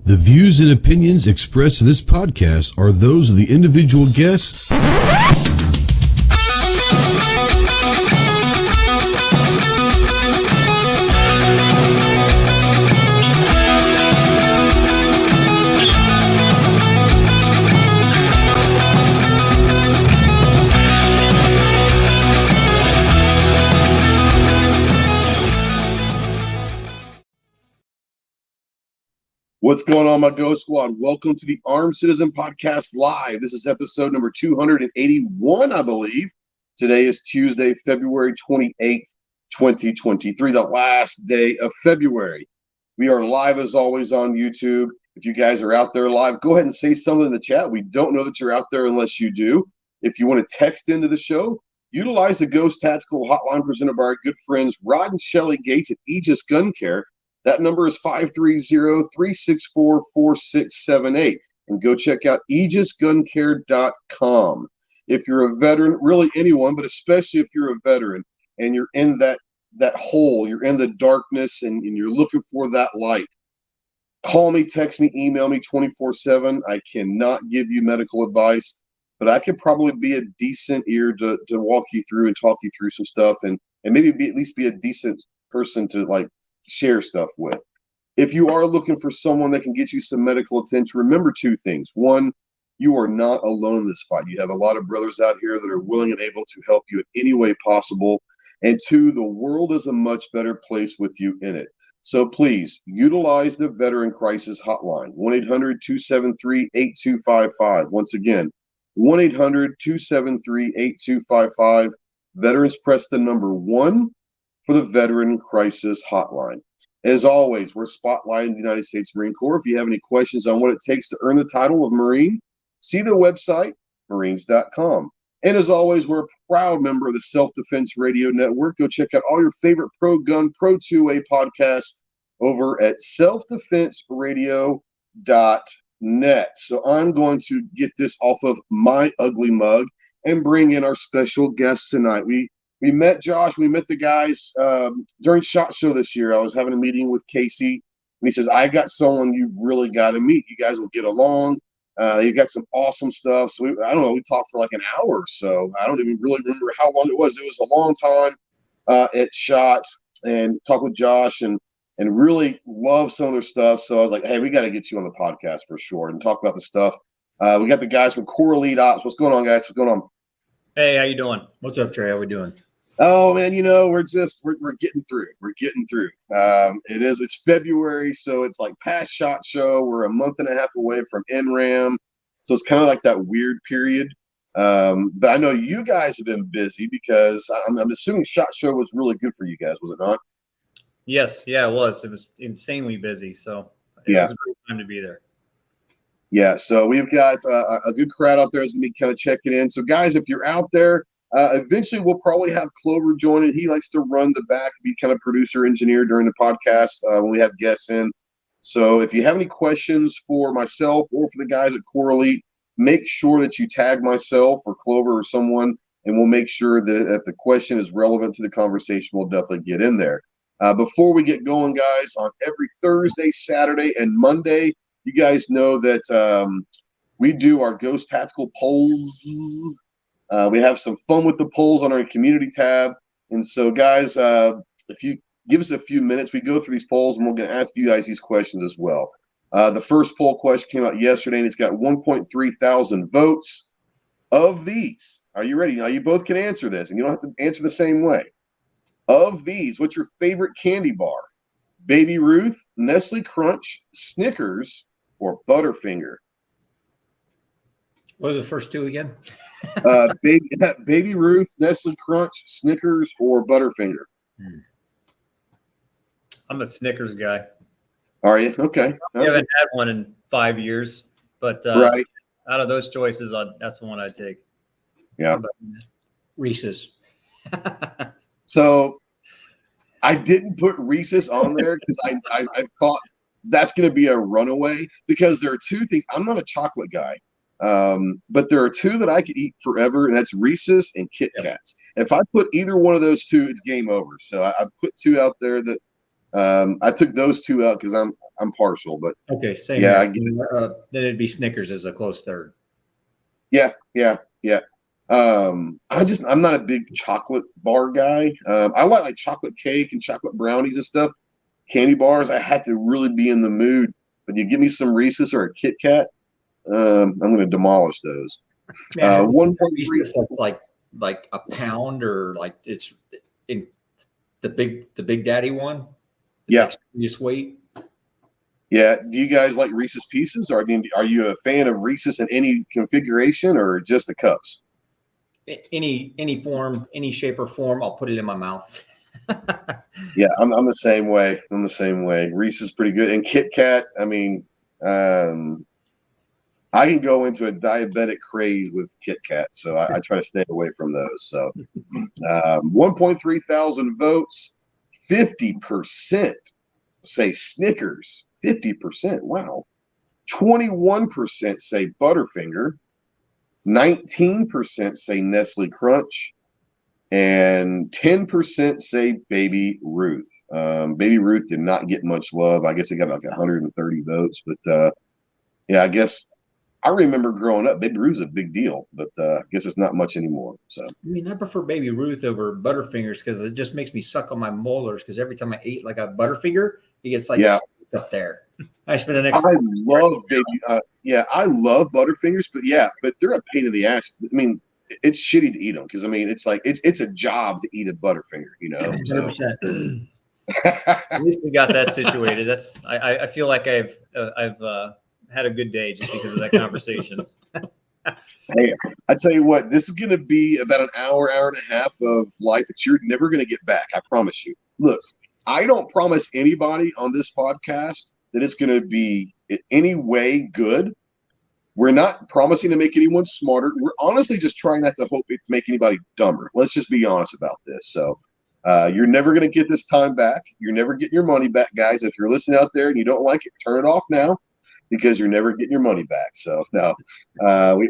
The views and opinions expressed in this podcast are those of the individual guests. What's going on, my Go Squad? Welcome to the Armed Citizen Podcast Live. This is episode number 281, I believe. Today is Tuesday, February 28th, 2023, the last day of February. We are live, as always, on YouTube. If you guys are out there live, go ahead and say something in the chat. We don't know that you're out there unless you do. If you want to text into the show, utilize the Ghost Tactical Hotline presented by our good friends Rod and Shelly Gates at Aegis Gun Care. That number is 530-364-4678. And go check out aegisguncare.com. If you're a veteran, really anyone, but especially if you're a veteran and you're in that hole, you're in the darkness and you're looking for that light, call me, text me, email me 24/7. I cannot give you medical advice, but I could probably be a decent ear to walk you through and talk you through some stuff and maybe at least be a decent person to share stuff with. If you are looking for someone that can get you some medical attention, remember two things. One, you are not alone in this fight. You have a lot of brothers out here that are willing and able to help you in any way possible. And two, the world is a much better place with you in it. So please utilize the Veteran Crisis Hotline, 1-800-273-8255. Once again, 1-800-273-8255. Veterans, press the number 1 for the Veteran Crisis Hotline. As always, we're spotlighting the United States Marine Corps. If you have any questions on what it takes to earn the title of Marine, see the website, marines.com. And as always, we're a proud member of the Self-Defense Radio Network. Go check out all your favorite pro-gun, pro-2A podcasts over at selfdefenseradio.net. So I'm going to get this off of my ugly mug and bring in our special guest tonight. We met Josh, we met the guys during SHOT Show this year. I was having a meeting with Casey, and he says, I got someone you've really got to meet. You guys will get along. You got some awesome stuff. So I don't know, we talked for like an hour or so. I don't even really remember how long it was. It was a long time at SHOT, and talked with Josh and really love some of their stuff. So I was like, hey, we got to get you on the podcast for sure and talk about the stuff. We got the guys from Core Elite Ops. What's going on, guys? What's going on? Hey, how you doing? What's up, Trey? How we doing? Oh man, we're getting through. We're getting through. It's February, so it's like past SHOT Show. We're a month and a half away from NRAM, so it's kind of like that weird period. But I know you guys have been busy because I'm assuming SHOT Show was really good for you guys, was it not? Yes, yeah, it was. It was insanely busy, so it was a great time to be there. Yeah, so we've got a good crowd out there that's going to be kind of checking in. So guys, if you're out there, eventually we'll probably have Clover join in. He likes to run the back, be kind of producer, engineer during the podcast when we have guests in. So if you have any questions for myself or for the guys at Core Elite, make sure that you tag myself or Clover or someone, and we'll make sure that if the question is relevant to the conversation, we'll definitely get in there. Before we get going, guys, on every Thursday, Saturday, and Monday, you guys know that we do our Ghost Tactical polls. We have some fun with the polls on our community tab. And so, guys, if you give us a few minutes, we go through these polls, and we're going to ask you guys these questions as well. The first poll question came out yesterday, and it's got 1.3 thousand votes. Of these, are you ready? Now, you both can answer this, and you don't have to answer the same way. Of these, what's your favorite candy bar? Baby Ruth, Nestle Crunch, Snickers, or Butterfinger? What are the first two again? Baby Ruth, Nestle Crunch, Snickers, or Butterfinger? I'm a Snickers guy. Are you? Okay. I haven't had one in 5 years, but right. Out of those choices, that's the one I'd take. Yeah. Reese's. So I didn't put Reese's on there because I thought that's going to be a runaway, because there are two things. I'm not a chocolate guy. But there are two that I could eat forever, and that's Reese's and Kit Kats. If I put either one of those two, it's game over. So I put two out there that I took those two out because I'm partial, but Okay, same. yeah, I here. get it. Then it'd be Snickers as a close third. Yeah. I'm not a big chocolate bar guy. I like chocolate cake and chocolate brownies and stuff. Candy bars, I had to really be in the mood. But you give me some Reese's or a Kit Kat, I'm going to demolish those. Man, 1.3. Reese's that's like a pound, or like it's in the big daddy one. It's Yeah. like serious weight. Yeah. Do you guys like Reese's Pieces? Or are you a fan of Reese's in any configuration or just the cups? Any form, any shape or form, I'll put it in my mouth. Yeah, I'm the same way. I'm the same way. Reese's pretty good, and Kit Kat. I mean, I can go into a diabetic craze with Kit Kat, so I try to stay away from those. So, 1.3 thousand votes, 50% say Snickers. 50%. Wow. 21% say Butterfinger. 19% say Nestle Crunch. And 10% say Baby Ruth. Baby Ruth did not get much love. I guess it got like 130 votes. But yeah, I guess I remember growing up, Baby Ruth's a big deal. But I guess it's not much anymore. So I mean, I prefer Baby Ruth over Butterfingers because it just makes me suck on my molars. Because every time I eat like a Butterfinger, it gets like yeah, stuck up there. I spend the next. I love Baby. I love Butterfingers, but they're a pain in the ass. I mean, it's shitty to eat them because I mean, it's like it's a job to eat a Butterfinger, you know. 100%. At least we got that situated. That's I feel like I've had a good day just because of that conversation. Hey, I tell you what, this is going to be about an hour and a half of life that you're never going to get back. I promise you. Look, I don't promise anybody on this podcast that it's going to be in any way good. We're not promising to make anyone smarter. We're honestly just trying not to hope it to make anybody dumber. Let's just be honest about this. So you're never going to get this time back. You're never getting your money back, guys. If you're listening out there and you don't like it, turn it off now because you're never getting your money back. So no,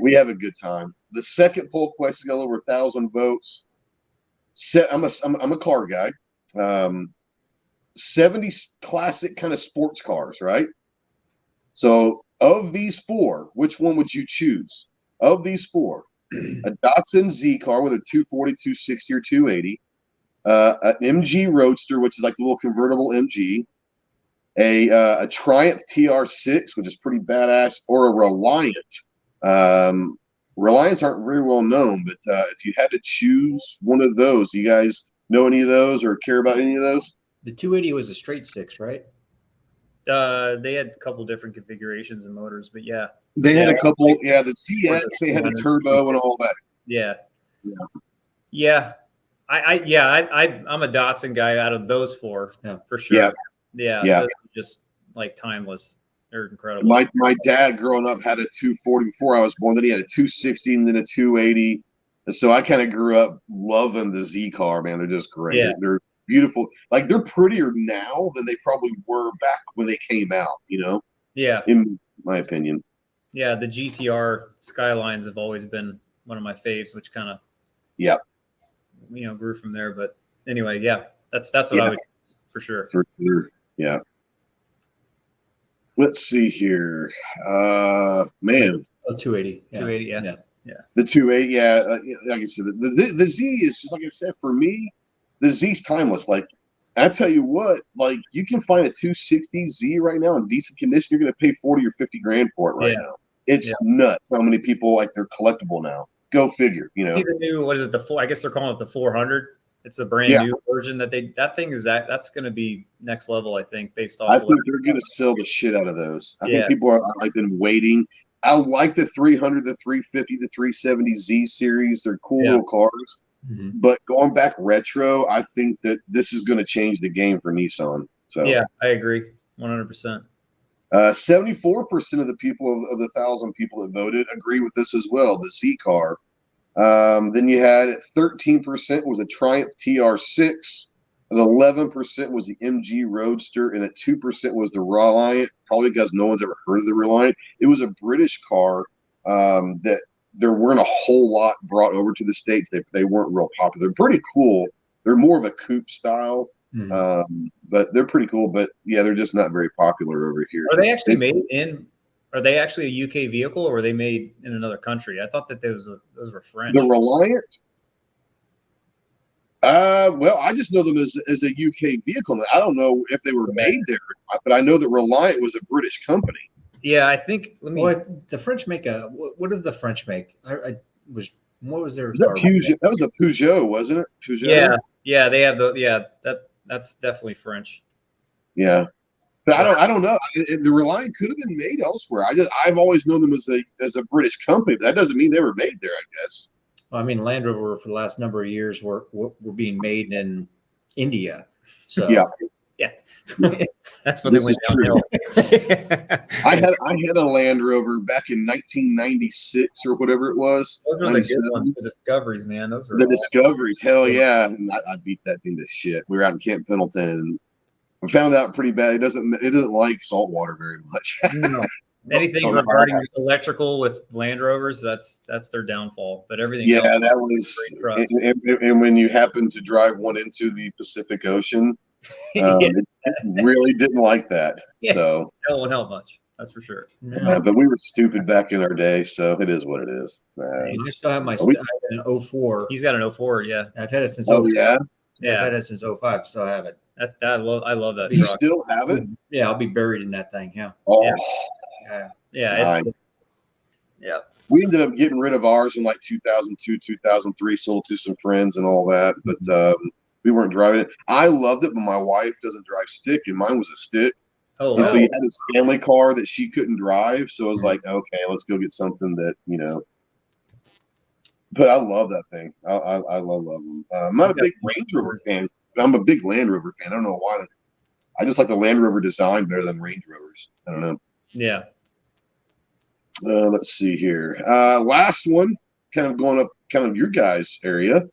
we have a good time. The second poll question got over 1,000 votes. I'm a car guy. 70 classic kind of sports cars, right? So of these four, which one would you choose? Of these four, a Datsun Z car with a 240, 260, or 280, an MG Roadster, which is like the little convertible MG, a Triumph TR6, which is pretty badass, or a Reliant. Reliants aren't very well known, but if you had to choose one of those, do you guys know any of those or care about any of those? The 280 was a straight six, right? They had a couple different configurations and motors, but yeah. They had a couple. Yeah, the TX, they had the turbo and all that. Yeah. I'm a Datsun guy out of those four, for sure. Yeah. Those are just like timeless. They're incredible. My dad growing up had a 240 before I was born. Then he had a 260 and then a 280. And so I kind of grew up loving the Z car, man. They're just great. Yeah. They're beautiful. Like they're prettier now than they probably were back when they came out, you know? Yeah. In my opinion. Yeah, the GTR Skylines have always been one of my faves, which kind of grew from there. But anyway, that's what I would choose, for sure. For sure. Yeah. Let's see here. Man. Oh, 280. 280, yeah. The 280, like I said, the Z is just like I said, for me, the Z's timeless. Like, I tell you what, like you can find a 260 Z right now in decent condition. You're going to pay 40 or 50 grand for it right now. It's nuts how many people like they're collectible now. Go figure, you know. The new, what is it? I guess they're calling it the 400. It's a brand new version that's going to be next level, I think, based off. I think they're going to sell the shit out of those. I think people are like been waiting. I like the 300, the 350, the 370 Z series. They're cool little cars. Mm-hmm. But going back retro, I think that this is going to change the game for Nissan. So yeah, I agree, 100%. 74% of the people of the 1,000 people that voted agree with this as well. The Z car. Then you had 13% was a Triumph TR6, and 11% was the MG Roadster, and 2% was the Reliant. Probably because no one's ever heard of the Reliant. It was a British car that there weren't a whole lot brought over to the States. They weren't real popular. They're pretty cool. They're more of a coupe style. But they're pretty cool. But yeah, they're just not very popular over here. Are they actually made in? Are they actually a UK vehicle, or were they made in another country? I thought that those were French. The Reliant. Well, I just know them as a UK vehicle. I don't know if they were made there, but I know that Reliant was a British company. Yeah, I think. The French make a. What did the French make? What was their? Was that Peugeot? That was a Peugeot, wasn't it? Peugeot. Yeah, they have that's definitely French. Yeah, but I don't know. The Reliant could have been made elsewhere. I've always known them as a British company, but that doesn't mean they were made there, I guess. Well, I mean, Land Rover for the last number of years were being made in India. So yeah. That's when they went downhill. I had a Land Rover back in 1996 or whatever it was. Those were the good ones, the Discoveries, man. Those were the Discoveries. Hell yeah! And I beat that thing to shit. We were out in Camp Pendleton, and we found out pretty bad. It doesn't like salt water very much. No. Anything regarding electrical with Land Rovers, that's their downfall. But everything else, that was. And when you happen to drive one into the Pacific Ocean. It really didn't like that. Yeah, so that won't help much. That's for sure. But we were stupid back in our day, so it is what it is. I still have I had an 04. He's got an 04. Yeah, I've had it since. Oh yeah. I've had it since 05. Still have it. I love that. You truck. Still have it? Yeah, I'll be buried in that thing. Yeah. Oh. Yeah. Yeah. We ended up getting rid of ours in like 2002, 2003. Sold to some friends and all that, but. We weren't driving it. I loved it, but my wife doesn't drive stick, and mine was a stick. Oh, and so you had this family car that she couldn't drive. So I was like, okay, let's go get something that, But I love that thing. I love them. I'm not a big Range Rover fan. I'm a big Land Rover fan. I don't know why. I just like the Land Rover design better than Range Rovers. I don't know. Yeah. Let's see here. Last one, kind of going up kind of your guys' area.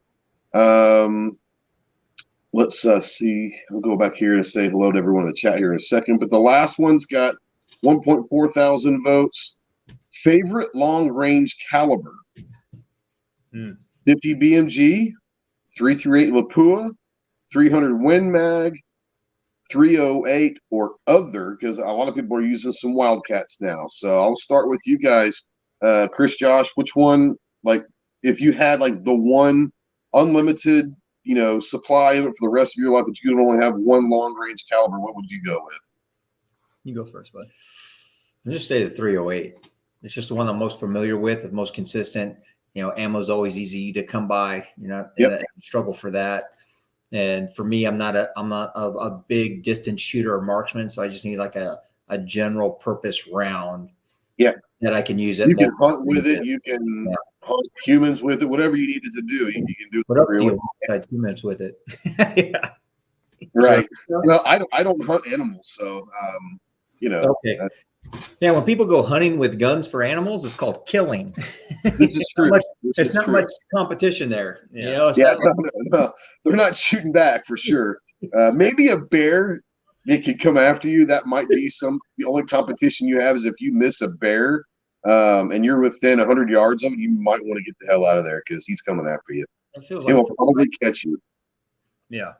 Let's see. We'll go back here and say hello to everyone in the chat here in a second. But the last one's got 1.4 thousand votes. Favorite long-range caliber? 50 BMG, 338 Lapua, 300 Win Mag, 308 or other, because a lot of people are using some Wildcats now. So I'll start with you guys. Chris, Josh, which one, like, if you had like the one unlimited supply of it for the rest of your life, but you could only have one long range caliber, what would you go with? You go first, bud. I'll just say the 308. It's just the one I'm most familiar with, the most consistent. Ammo's always easy to come by. I struggle for that. And for me, I'm not a big distance shooter or marksman, so I just need like a general purpose round. Yeah, that I can use. You can hunt with it. You can hunt humans with it. Whatever you needed to do, you can do. What else do you besides humans with it? Yeah. Right. Well, I don't hunt animals, so Okay. Yeah, when people go hunting with guns for animals, it's called killing. This is true. It's not much competition there. No, they're not shooting back for sure. Maybe a bear, it could come after you. That might be the only competition you have is if you miss a bear and you're within 100 yards of him, you might want to get the hell out of there because he's coming after you. He will probably catch you. Yeah.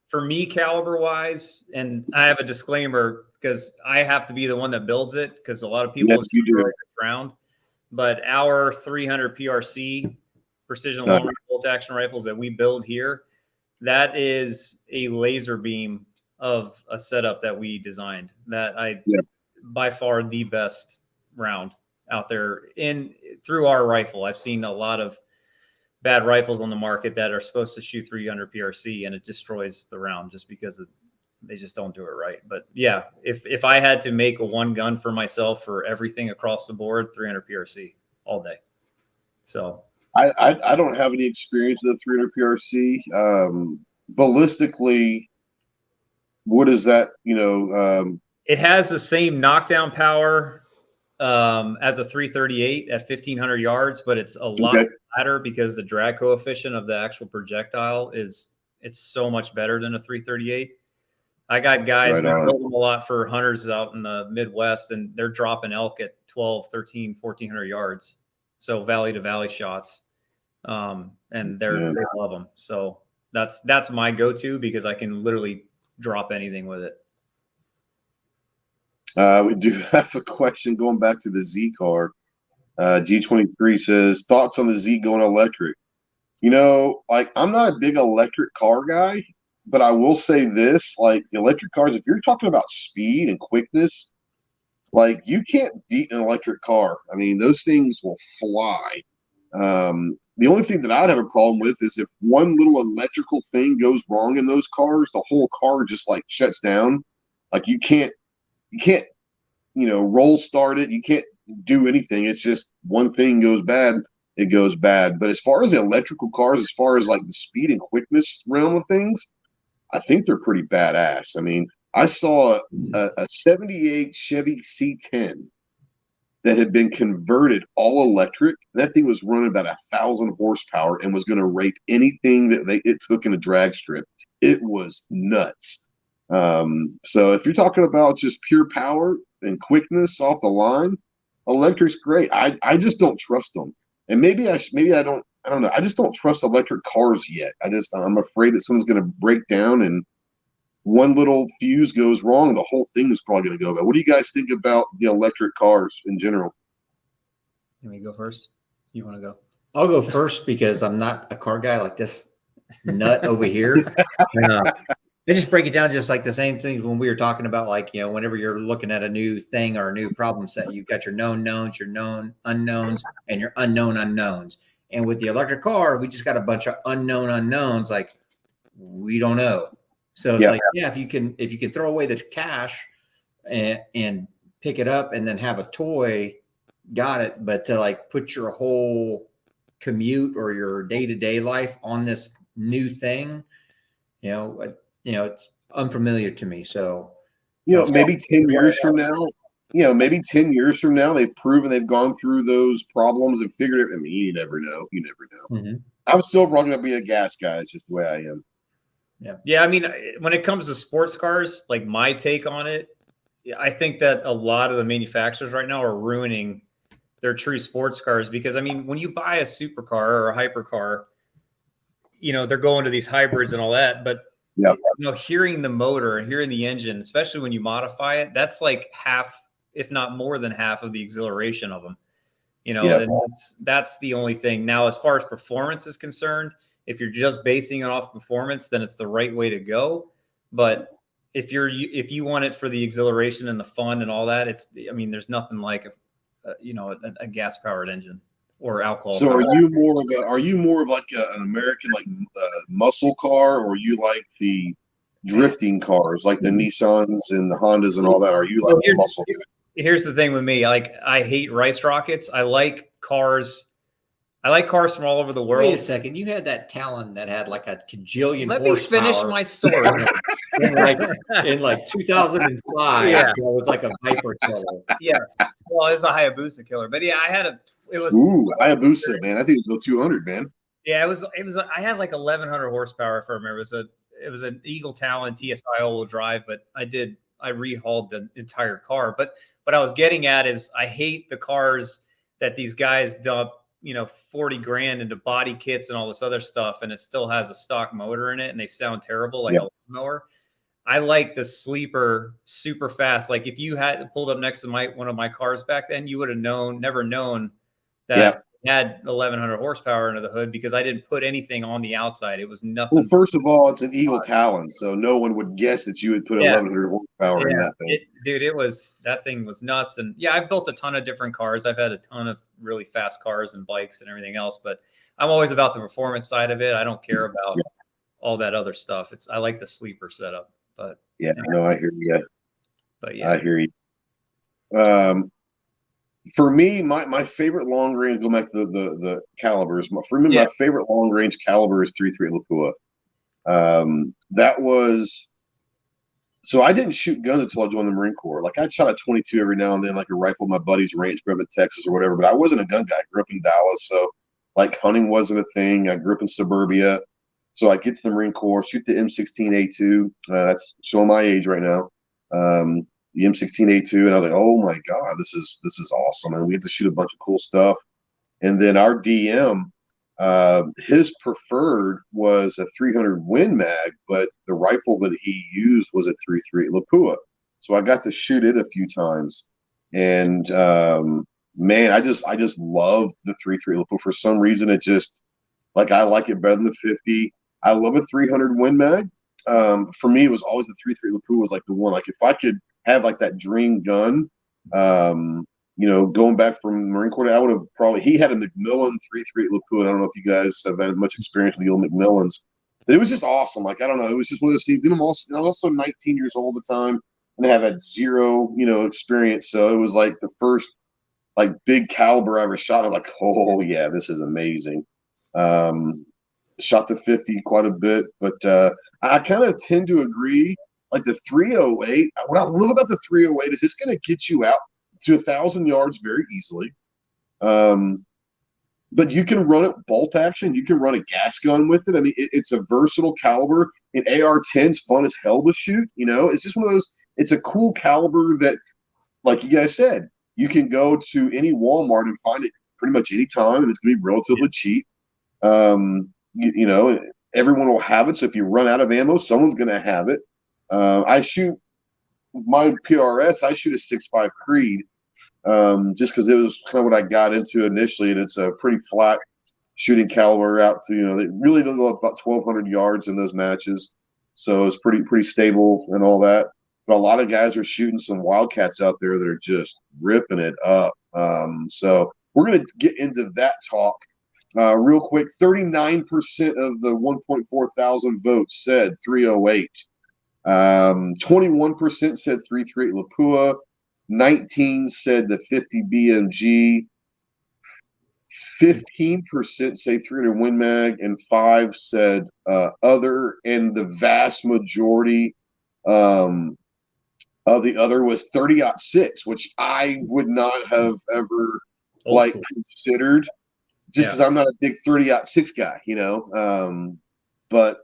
For me, caliber wise, and I have a disclaimer because I have to be the one that builds it because a lot of people destroy this round. But our 300 PRC precision long range bolt action rifles that we build here, that is a laser beam of a setup that we designed. By far the best round out there through our rifle. I've seen a lot of bad rifles on the market that are supposed to shoot 300 PRC and it destroys the round just because they just don't do it right. But yeah, if I had to make a one gun for myself for everything across the board, 300 PRC all day. So I don't have any experience with the 300 PRC. Ballistically, what is that? It has the same knockdown power as a 338 at 1,500 yards, but it's a lot flatter because the drag coefficient of the actual projectile it's so much better than a 338. I got guys we build them a lot for hunters out in the Midwest, and they're dropping elk at 12, 13, 1,400 yards. So valley to valley shots. And they love them. So That's my go-to because I can literally drop anything with it. We do have a question going back to the Z car. G23 says, thoughts on the Z going electric? Like, I'm not a big electric car guy, but I will say this, like, the electric cars, if you're talking about speed and quickness, like, you can't beat an electric car. I mean, those things will fly. The only thing that I'd have a problem with is if one little electrical thing goes wrong in those cars, the whole car just like shuts down. Like you can't, roll start it. You can't do anything. It's just one thing goes bad, it goes bad. But as far as the electrical cars, as far as like the speed and quickness realm of things, I think they're pretty badass. I mean, I saw a 78 Chevy C10 that had been converted all electric. That thing was running about 1,000 horsepower and was going to rape anything that it took in a drag strip. It was nuts. So if you're talking about just pure power and quickness off the line, electric's great. I just don't trust them. And maybe I don't know. I just don't trust electric cars yet. I'm afraid that something's going to break down and one little fuse goes wrong and the whole thing is probably going to go bad. What do you guys think about the electric cars in general? Can we go first? You want to go? I'll go first because I'm not a car guy like this nut over here. They just break it down just like the same things when we were talking about, like, whenever you're looking at a new thing or a new problem set, you've got your known knowns, your known unknowns, and your unknown unknowns. And with the electric car, we just got a bunch of unknown unknowns. Like, we don't know. So it's if you can throw away the cash and pick it up and then have a toy, got it. But to like put your whole commute or your day-to-day life on this new thing, it's unfamiliar to me. So, maybe 10 years from now, they've proven they've gone through those problems and figured it. I mean, you never know. Mm-hmm. I'm still probably going to be a gas guy. It's just the way I am. Yeah. I mean, when it comes to sports cars, like my take on it, I think that a lot of the manufacturers right now are ruining their true sports cars because, I mean, when you buy a supercar or a hypercar, they're going to these hybrids and all that, but hearing the motor and hearing the engine, especially when you modify it, that's like half, if not more than half of the exhilaration of them, and that's the only thing. Now, as far as performance is concerned, if you're just basing it off performance, then it's the right way to go. But if you want it for the exhilaration and the fun and all that, there's nothing like a gas powered engine or alcohol. So are you more of like an American muscle car, or you like the drifting cars like the Nissans and the Hondas and all that? Are you like a muscle guy? Here's the thing with me. Like, I hate rice rockets. I like cars from all over the world. Wait a second. You had that Talon that had like a cajillion Let horsepower. me finish my story. in like 2005, it was like a Viper killer. Yeah. Well, it was a Hayabusa killer. But yeah, Hayabusa, man. I think it was 200, man. Yeah, it was I had like 1,100 horsepower, if I remember. It was an Eagle Talon TSI all-wheel drive, but I rehauled the entire car. But what I was getting at is I hate the cars that these guys dump, $40,000 into body kits and all this other stuff, and it still has a stock motor in it, and they sound terrible like a lawnmower. I like the sleeper, super fast. Like if you had pulled up next to one of my cars back then, you would have never known that it had 1,100 horsepower under the hood because I didn't put anything on the outside. It was nothing. Well, first of all, it's an Eagle Talon, so no one would guess that you would put 1,100 horsepower in that thing. That thing was nuts. And I've built a ton of different cars. I've had a ton of really fast cars and bikes and everything else, but I'm always about the performance side of it. I don't care about all that other stuff. I like the sleeper setup. But I hear you. But I hear you. For me, my favorite long range, go back to the calibers. My favorite long range caliber is 3.3 Lapua. That was, so I didn't shoot guns until I joined the Marine Corps. Like I shot a 22 every now and then, like a rifle at my buddy's ranch, grew up in Texas or whatever. But I wasn't a gun guy. I grew up in Dallas, so like hunting wasn't a thing. I grew up in suburbia. So I get to the Marine Corps, shoot the M16A2. That's showing my age right now. The M16A2, and I was like, oh my God, this is awesome. And we had to shoot a bunch of cool stuff. And then our DM, His preferred was a 300 Win Mag, but the rifle that he used was a 3.38 Lapua. So I got to shoot it a few times, and man, I just loved the 3.38 Lapua. For some reason, it just I like it better than the 50. I love a 300 Win Mag. For me, it was always the 3.38 Lapua was like the one. Like if I could have like that dream gun, going back from Marine Corps, I would have probably. He had a Macmillan 3.38 Lapua. I don't know if you guys have had much experience with the old Macmillans, but it was just awesome. Like I don't know, it was just one of those things. Then I was also 19 years old at the time, and I have had zero, experience. So it was like the first like big caliber I ever shot. I was like, oh yeah, this is amazing. Shot the 50 quite a bit, but I kind of tend to agree. Like the 308, what I love about the 308 is it's going to get you out to 1,000 yards very easily. But you can run it bolt action. You can run a gas gun with it. I mean, it's a versatile caliber. An AR-10's fun as hell to shoot. It's just one of those. It's a cool caliber that, like you guys said, you can go to any Walmart and find it pretty much any time, and it's going to be relatively cheap. Everyone will have it. So if you run out of ammo, someone's going to have it. I shoot my PRS. I shoot a 6.5 Creed, just because it was kind of what I got into initially, and it's a pretty flat shooting caliber out to they really don't go up about 1,200 yards in those matches, so it's pretty stable and all that. But a lot of guys are shooting some Wildcats out there that are just ripping it up. So we're going to get into that talk real quick. 39% of the 1.4 thousand votes said 308. 21% said 3.38 Lapua. 19 said the 50 BMG. 15% say 300 Win Mag, and 5 said other. And the vast majority of the other was 30-06, which I would not have ever considered, just because I'm not a big 30-06 guy, but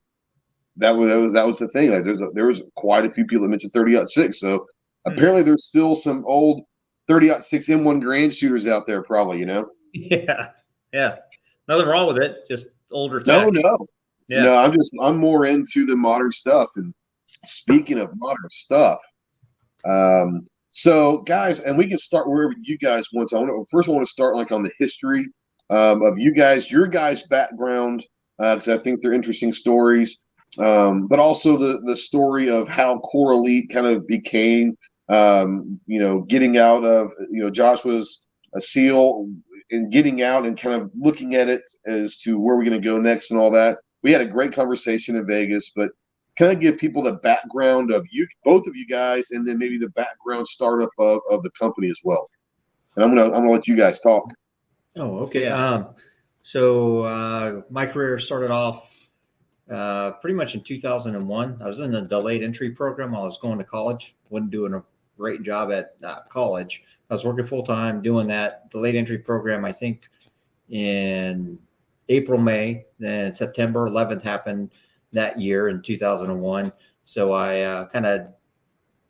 that was the thing. Like there was quite a few people that mentioned 30-06. So apparently there's still some old 30-06 M1 Grand shooters out there, probably, Yeah. Nothing wrong with it. Just older tech. No. Yeah. No, I'm more into the modern stuff. And speaking of modern stuff, so guys, and we can start wherever you guys want. So I want to start like on the history of you guys, your guys' background, because I think they're interesting stories. But also the story of how Core Elite kind of became, getting out of, Josh was a SEAL and getting out and kind of looking at it as to where we're going to go next and all that. We had a great conversation in Vegas, but kind of give people the background of you, both of you guys, and then maybe the background startup of the company as well. And I'm gonna let you guys talk. Oh, okay. Yeah. So my career started off pretty much in 2001. I was in the delayed entry program while I was going to college. Wasn't doing a great job at college. I was working full time doing that delayed entry program. I think in April, May, then September 11th happened that year in 2001. So I kind of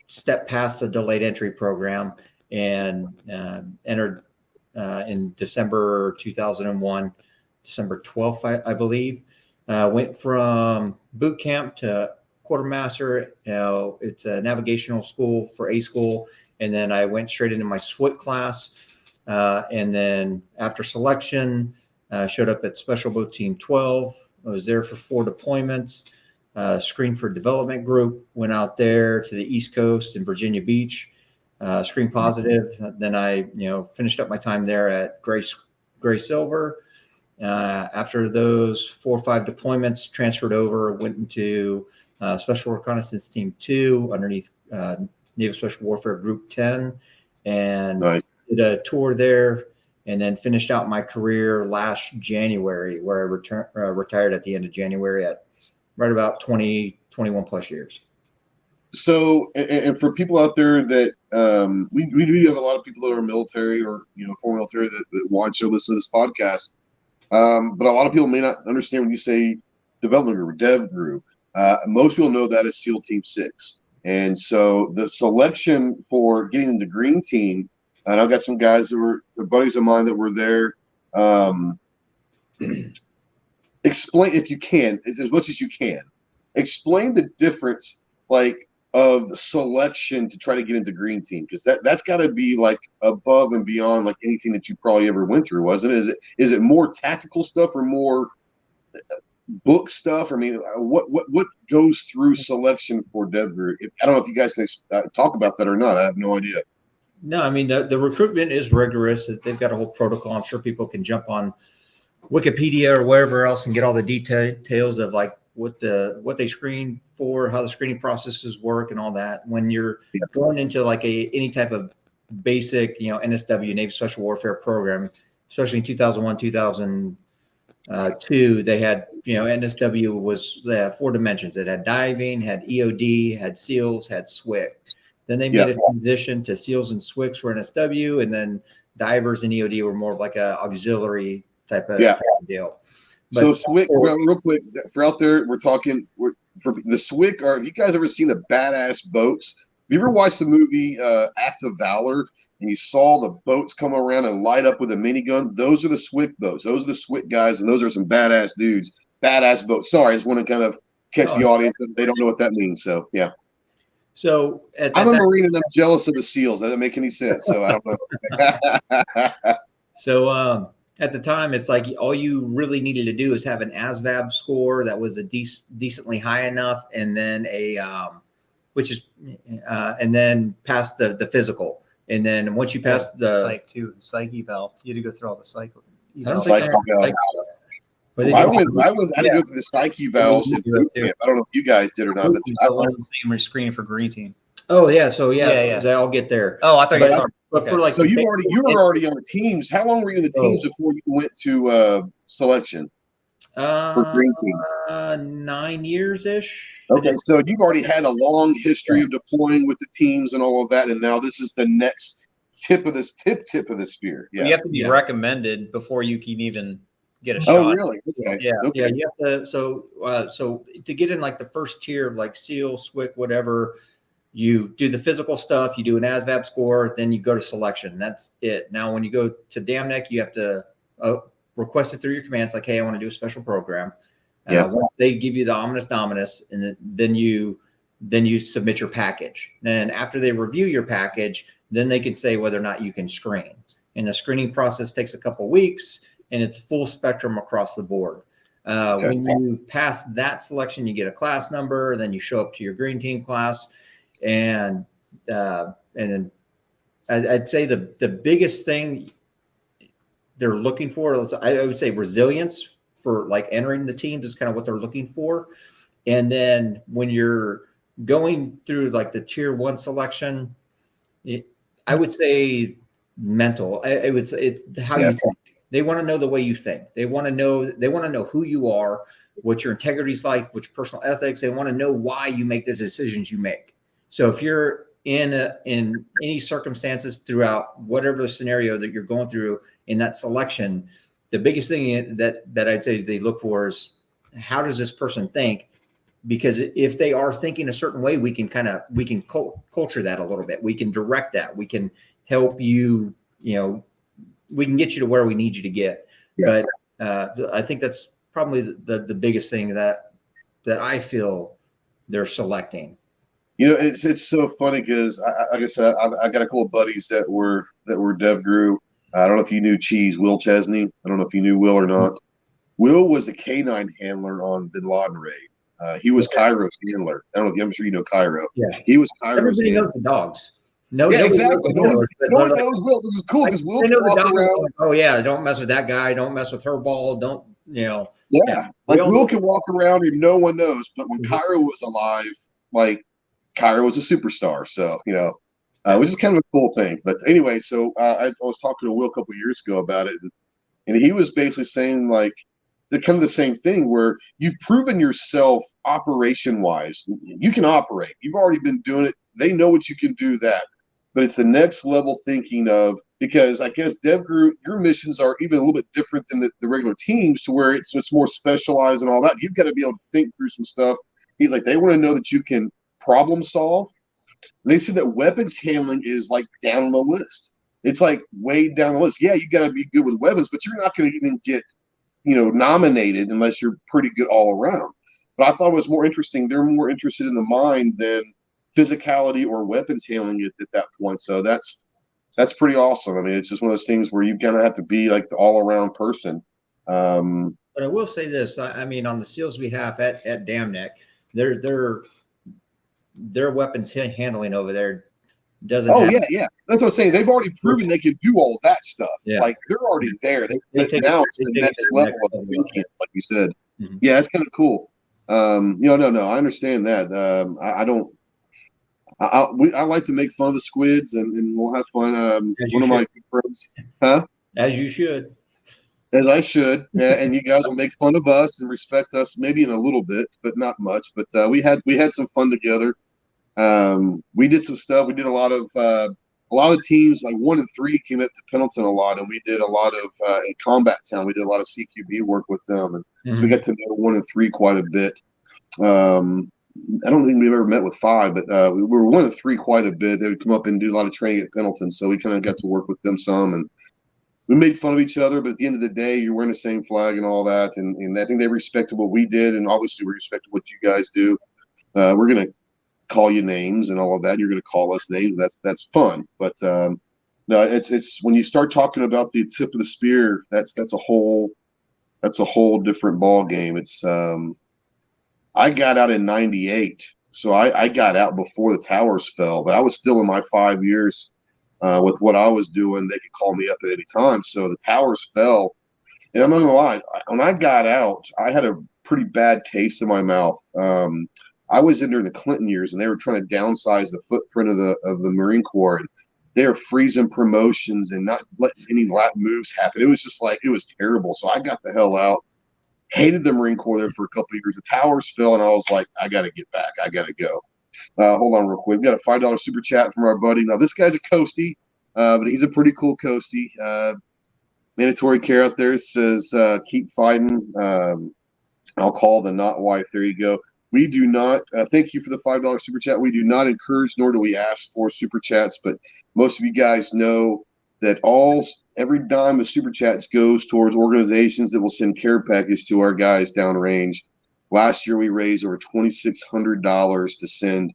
stepped past the delayed entry program and entered in December 2001, December 12th, I believe. Went from boot camp to quartermaster. It's a navigational school for A school. And then I went straight into my SWIT class. And then after selection, showed up at Special Boat Team 12. I was there for 4 deployments, screened for development group, went out there to the East Coast in Virginia Beach, screened positive. Then I, finished up my time there at Gray Silver. After those 4 or 5 deployments, transferred over, went into Special Reconnaissance Team 2 underneath Naval Special Warfare Group 10, and did a tour there, and then finished out my career last January, where I retired at the end of January at right about 21 plus years. So, and for people out there that we do have a lot of people that are military or former military that watch or listen to this podcast. But a lot of people may not understand when you say development group, dev group. Most people know that as SEAL Team 6. And so the selection for getting into Green Team, and I've got some guys that were buddies of mine that were there. explain, if you can, as much as you can, explain the difference, like, of the selection to try to get into green team, because that's got to be like above and beyond like anything that you probably ever went through, wasn't it? Is it more tactical stuff or more book stuff? I mean, what goes through selection for DevGroup? I don't know if you guys can talk about that or not. I have no idea. No, I mean, the recruitment is rigorous. They've got a whole protocol. I'm sure people can jump on Wikipedia or wherever else and get all the details of like what they screen for, how the screening processes work, and all that. When you're going into like any type of basic, NSW, Navy Special Warfare program, especially in 2001, 2002, they had, NSW was 4 dimensions. It had diving, had EOD, had SEALs, had SWIC. Then they made a transition to SEALs and SWICs for NSW, and then divers and EOD were more of like a auxiliary type of deal. But so SWIC, real quick, for out there, for the SWIC, have you guys ever seen the badass boats? Have you ever watched the movie Act of Valor, and you saw the boats come around and light up with a minigun? Those are the SWIC boats. Those are the SWIC guys, and those are some badass dudes. Badass boats. Sorry, I just want to kind of catch the audience. They don't know what that means, so yeah. So I'm a Marine, and I'm jealous of the SEALs. That doesn't make any sense, so I don't know. So at the time, it's like all you really needed to do is have an ASVAB score that was a decently high enough, and then and then pass the physical. And then once you pass the psych too, the psych eval, you had to go through all the psych. I didn't go through the psych evals. I don't know if you guys did or not. I learned the same screening for green team. Oh yeah, so I'll get there. Oh, I thought you were. But for like, so you were already on the teams. How long were you in the teams before you went to selection for green team? 9 years ish. Okay, so you've already had a long history of deploying with the teams and all of that, and now this is the next tip of the spear. Yeah, you have to be recommended before you can even get a shot. Oh, really? Okay. Yeah. Okay. Yeah. You have to. So to get in like the first tier of like SEAL, SWIC, whatever, you do the physical stuff. You do an ASVAB score, then you go to selection. That's it. Now, when you go to DAMNEC, you have to request it through your commands. Like, hey, I want to do a special program. Once they give you the ominous, and then you submit your package. Then after they review your package, then they can say whether or not you can screen. And the screening process takes a couple of weeks, and it's full spectrum across the board. When you pass that selection, you get a class number, then you show up to your green team class, and then I'd say the biggest thing they're looking for, I would say resilience for like entering the teams is kind of what they're looking for. And then when you're going through like the tier 1 selection, I would say mental. I would say it's how you think. They want to know the way you think. They want to know who you are, what your integrity is like, what your personal ethics. They want to know why you make the decisions you make. So if you're in any circumstances throughout whatever the scenario that you're going through in that selection, the biggest thing that I'd say they look for is how does this person think? Because if they are thinking a certain way, we can culture that a little bit. We can direct that. We can help you, we can get you to where we need you to get. Yeah. But I think that's probably the biggest thing that I feel they're selecting. It's so funny because like I said, I got a couple of buddies that were DevGroup. I don't know if you knew Will Chesney. I don't know if you knew Will or not. Will was the K9 handler on Bin Laden raid. He was Cairo's handler. I don't know if I'm sure you know Cairo. Yeah, he was Cairo's. Everybody knows the dogs. Exactly. No one knows Will. This is cool because Will can walk around. Oh yeah, don't mess with that guy. Don't mess with her ball. Don't Yeah, like Will can walk around and no one knows. But when Cairo was alive, like Cairo was a superstar. So which is kind of a cool thing. But anyway, so I was talking to Will a couple of years ago about it, and he was basically saying like the same thing where you've proven yourself operation wise. You can operate. You've already been doing it. They know what you can do that. But it's the next level thinking of, because I guess DevGroup, your missions are even a little bit different than the regular teams to where it's more specialized and all that. You've got to be able to think through some stuff. He's like, they want to know that you can problem solve. And they said that weapons handling is like down on the list. It's like way down the list. Yeah, you got to be good with weapons, but you're not going to even get, nominated unless you're pretty good all around. But I thought it was more interesting. They're more interested in the mind than physicality or weapons handling at that point. So that's pretty awesome. I mean, it's just one of those things where you kind of have to be like the all around person. But I will say this: I mean, on the SEALs we have at Dam Neck, their weapons handling over there doesn't. Oh yeah. That's what I'm saying. They've already proven they can do all that stuff. Yeah. Like they're already there. But now it's the next level of thinking, like you said. Mm-hmm. Yeah, it's kind of cool. No, I understand that. I like to make fun of the squids, and we'll have fun. One of my friends, as you should, as I should, and you guys will make fun of us and respect us, maybe in a little bit, but not much. But we had some fun together. We did some stuff. We did a lot of teams, like 1 and 3 came up to Pendleton a lot, and we did a lot of in Combat Town. We did a lot of CQB work with them, and so we got to know 1 and 3 quite a bit. I don't think we've ever met with 5, but we were 1 and 3 quite a bit. They would come up and do a lot of training at Pendleton, so we kind of got to work with them some, and we made fun of each other. But at the end of the day, you're wearing the same flag and all that, and I think they respected what we did, and obviously we respected what you guys do. We're gonna call you names and all of that. You're going to call us names. That's fun. But no, it's when you start talking about the tip of the spear, that's a whole different ball game. It's I got out in '98, so I got out before the towers fell, but I was still in my 5 years with what I was doing. They could call me up at any time. So the towers fell, and I'm not gonna lie, when I got out, I had a pretty bad taste in my mouth. I was in during the Clinton years, and they were trying to downsize the footprint of the Marine Corps, and they were freezing promotions and not letting any lap moves happen. It was just like, it was terrible. So I got the hell out. Hated the Marine Corps there for a couple of years. The towers fell, and I was like, I got to get back. I got to go. Hold on real quick. We've got a $5 super chat from our buddy. Now, this guy's a Coastie, but he's a pretty cool Coastie. Mandatory Care out there says, keep fighting. I'll call the not wife. There you go. We do not, thank you for the $5 super chat. We do not encourage, nor do we ask for super chats, but most of you guys know that every dime of super chats goes towards organizations that will send care package to our guys downrange. Last year, we raised over $2,600 to send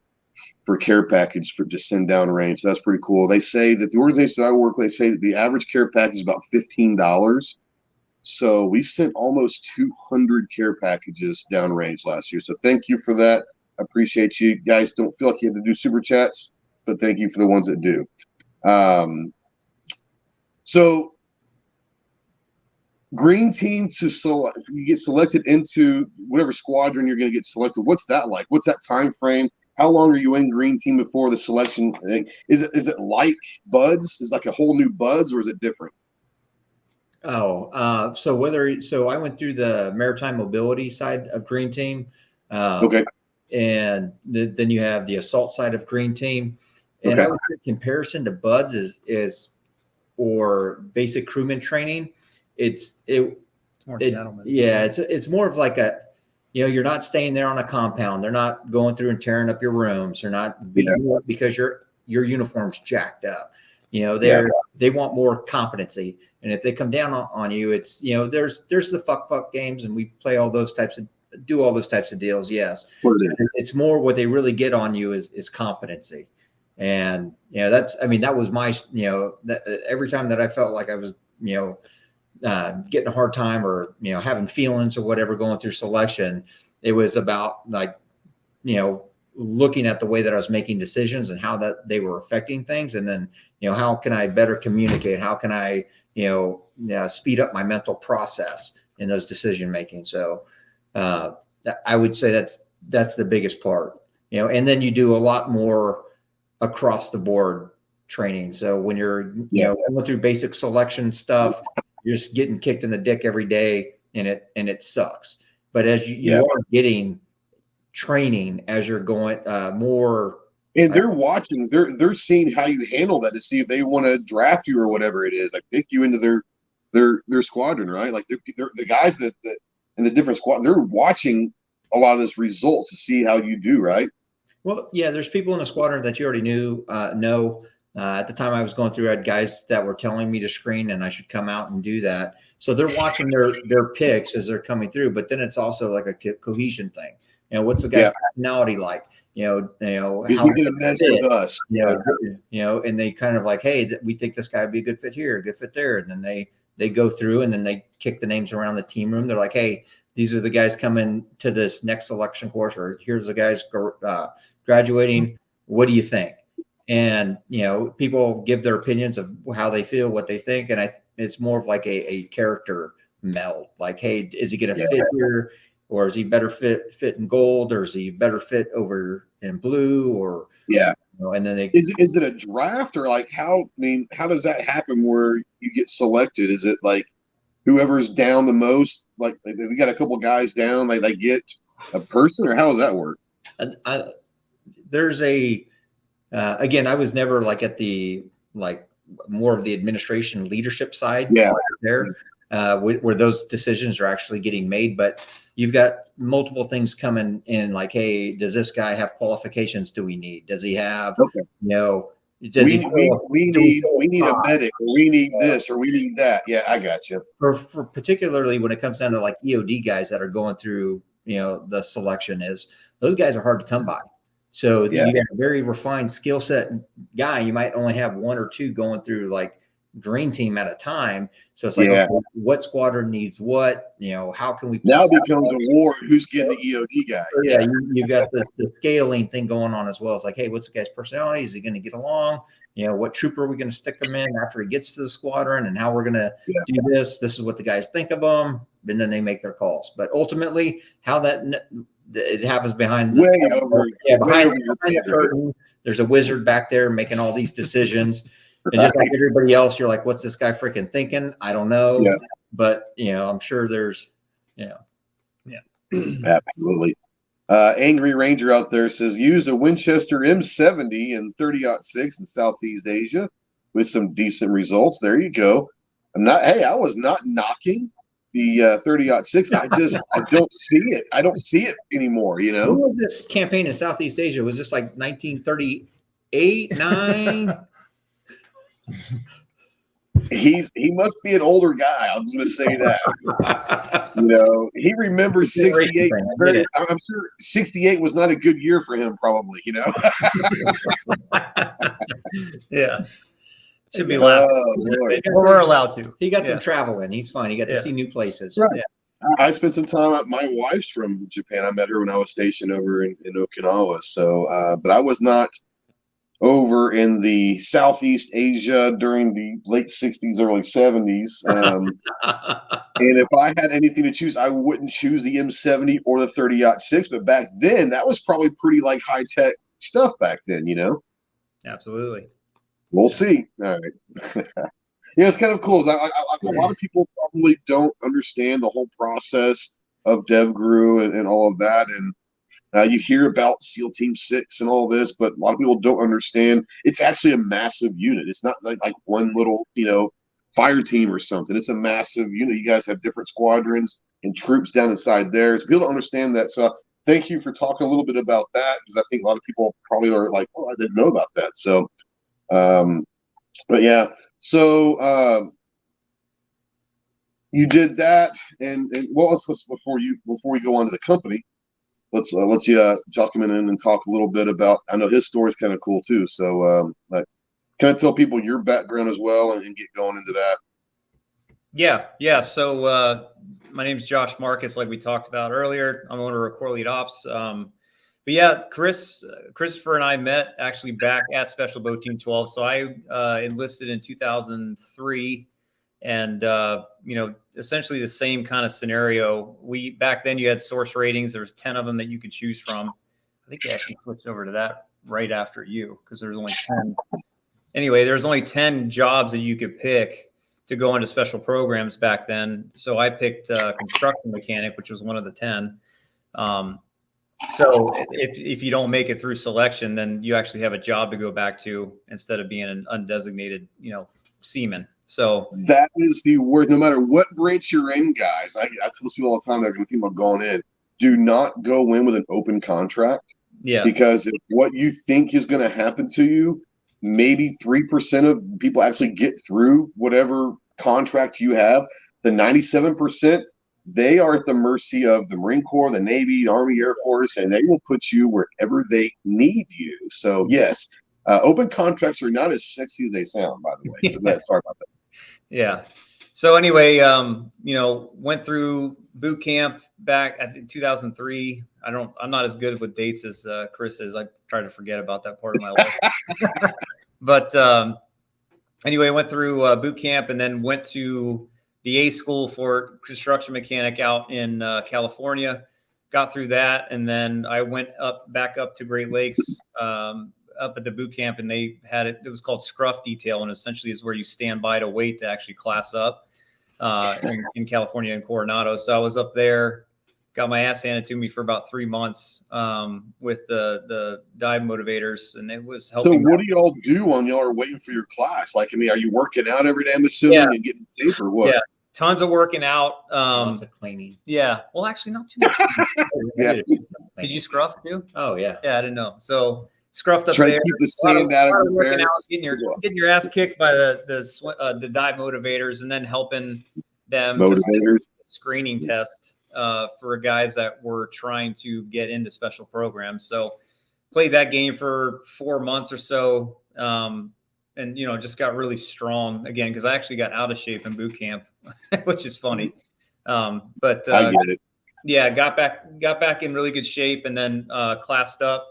for care package to send downrange. So that's pretty cool. They say that the organization that I work with, they say that the average care package is about $15. So we sent almost 200 care packages downrange last year. So thank you for that. I appreciate you guys. Don't feel like you have to do super chats, but thank you for the ones that do. So green team to select, if you get selected into whatever squadron you're going to get selected, what's that like? What's that time frame? How long are you in green team before the selection? Is it like buds? Is it like a whole new buds, or is it different? So I went through the maritime mobility side of Green Team. Okay. And then you have the assault side of Green Team. And I would say comparison to buds is or basic crewman training. It's more it's more of like you're not staying there on a compound. They're not going through and tearing up your rooms. They're not beating you up because your uniform's jacked up. They want more competency. And if they come down on you, it's, there's the fuck games, and we play all those types of deals. Yes. It's more what they really get on you is competency. And, that was my, every time that I felt like I was, getting a hard time or, having feelings or whatever going through selection, it was about like, looking at the way that I was making decisions and how that they were affecting things. And then, how can I better communicate? How can I, speed up my mental process in those decision making? So I would say that's the biggest part, and then you do a lot more across the board training. So when you're, going through basic selection stuff, you're just getting kicked in the dick every day, and it sucks. But as you are getting training as you're going more, and they're watching, they're seeing how you handle that to see if they want to draft you or whatever it is, like pick you into their squadron, right? Like they're the guys that in the different squad, they're watching a lot of this results to see how you do, right? Well, yeah, there's people in the squadron that you already know At the time I was going through, I had guys that were telling me to screen and I should come out and do that. So they're watching their picks as they're coming through, but then it's also like a cohesion thing. What's the guy's personality like? Is he going to mess with us? And they kind of like, hey, we think this guy would be a good fit here, a good fit there. And then they go through and then they kick the names around the team room. They're like, hey, these are the guys coming to this next selection course, or here's the guys graduating. What do you think? And, people give their opinions of how they feel, what they think. And it's more of like a character meld. Like, hey, is he going to fit here? Or is he better fit in gold? Or is he better fit over in blue? Or, and then is it a draft, or like how does that happen where you get selected? Is it like whoever's down the most, like if we got a couple guys down, like they get a person, or how does that work? There's again, I was never like at the more of the administration leadership side there, where those decisions are actually getting made. But you've got multiple things coming in, like, hey, does this guy have qualifications? Do we need? Does he have? Does we need a medic, or we need this, or we need that. Yeah, I got you. For particularly when it comes down to like EOD guys that are going through, the selection, is those guys are hard to come by. So you got a very refined skill set guy. You might only have one or two going through like dream team at a time. So it's like, okay, what squadron needs what? How can we? Now it becomes a war. Who's getting the EOD guy? So you've got the scaling thing going on as well. It's like, hey, what's the guy's personality? Is he going to get along? What trooper are we going to stick him in after he gets to the squadron, and how we're going to do this? This is what the guys think of him, and then they make their calls. But ultimately, how it happens behind the curtain. There's a wizard back there making all these decisions. And just like everybody else, you're like, what's this guy freaking thinking? I don't know. Yeah. But, I'm sure there's, Absolutely. Angry Ranger out there says, use a Winchester M70 and 30-06 in Southeast Asia with some decent results. There you go. I was not knocking the 30-06. I don't see it. I don't see it anymore, When was this campaign in Southeast Asia? Was this like 1938, 9? He must be an older guy. I'm just going to say that. He remembers 68. I'm sure 68 was not a good year for him, probably. Yeah. Should be allowed. We're allowed to. He got some travel in. He's fine. He got to see new places. Right. Yeah. I spent some time. My wife's from Japan. I met her when I was stationed over in Okinawa. So, but I was not over in the Southeast Asia during the late 60s, early 70s. And if I had anything to choose, I wouldn't choose the M70 or the 30-06. But back then, that was probably pretty like high tech stuff back then, Absolutely. We'll see. All right. It's kind of cool. A lot of people probably don't understand the whole process of DevGru and all of that. And you hear about SEAL Team 6 and all this, but a lot of people don't understand. It's actually a massive unit. It's not like one little, fire team or something. It's a massive unit. You guys have different squadrons and troops down inside there. So people don't understand that. So thank you for talking a little bit about that, because I think a lot of people probably are like, oh, I didn't know about that. So, but yeah. So you did that, and well, let's before we go on to the company, let's talk him in and talk a little bit about. I know his story is kind of cool too. So, kind of tell people your background as well, and get going into that. Yeah. So my name's Josh Marcus, like we talked about earlier. I'm owner of Core Lead Ops. But yeah, Christopher and I met actually back at Special Boat Team 12. So I enlisted in 2003, and essentially the same kind of scenario. Back then you had source ratings. There was 10 of them that you could choose from. I think they actually switched over to that right after you, because there was only 10. Anyway, there's only 10 jobs that you could pick to go into special programs back then. So I picked construction mechanic, which was one of the 10. So if you don't make it through selection, then you actually have a job to go back to instead of being an undesignated, seaman. So that is the word. No matter what branch you're in, guys, I tell those people all the time that are going to think about going in, do not go in with an open contract. Yeah. Because if what you think is going to happen to you maybe 3% of people actually get through whatever contract you have. The 97%, they are at the mercy of the Marine Corps, the Navy, the Army, Air Force, and they will put you wherever they need you. So yes, open contracts are not as sexy as they sound, by the way. So sorry about that. Yeah. So anyway, went through boot camp back at 2003. I'm not as good with dates as Chris is. I try to forget about that part of my life. But anyway, went through boot camp and then went to the A school for construction mechanic out in California. Got through that, and then I went back up to Great Lakes up at the boot camp, and they had it was called scruff detail, and essentially is where you stand by to wait to actually class up in California and Coronado. So I was up there, got my ass handed to me for about 3 months with the dive motivators, and it was helping. So what do y'all do when y'all are waiting for your class? Like, I mean, are you working out every day, I'm assuming, and getting safe, or what? Yeah, tons of working out. Lots of cleaning. Yeah, well, actually, not too much. Yeah. Did you scruff too? Oh yeah. Yeah, I didn't know. So scruffed up Try there. to keep the sand out of your working out, barracks. getting your ass kicked by the dive motivators, and then helping them Motivators. screening test for guys that were trying to get into special programs. So played that game for 4 months or so, and just got really strong again because I actually got out of shape in boot camp, which is funny. But I get it. Yeah, got back in really good shape, and then classed up.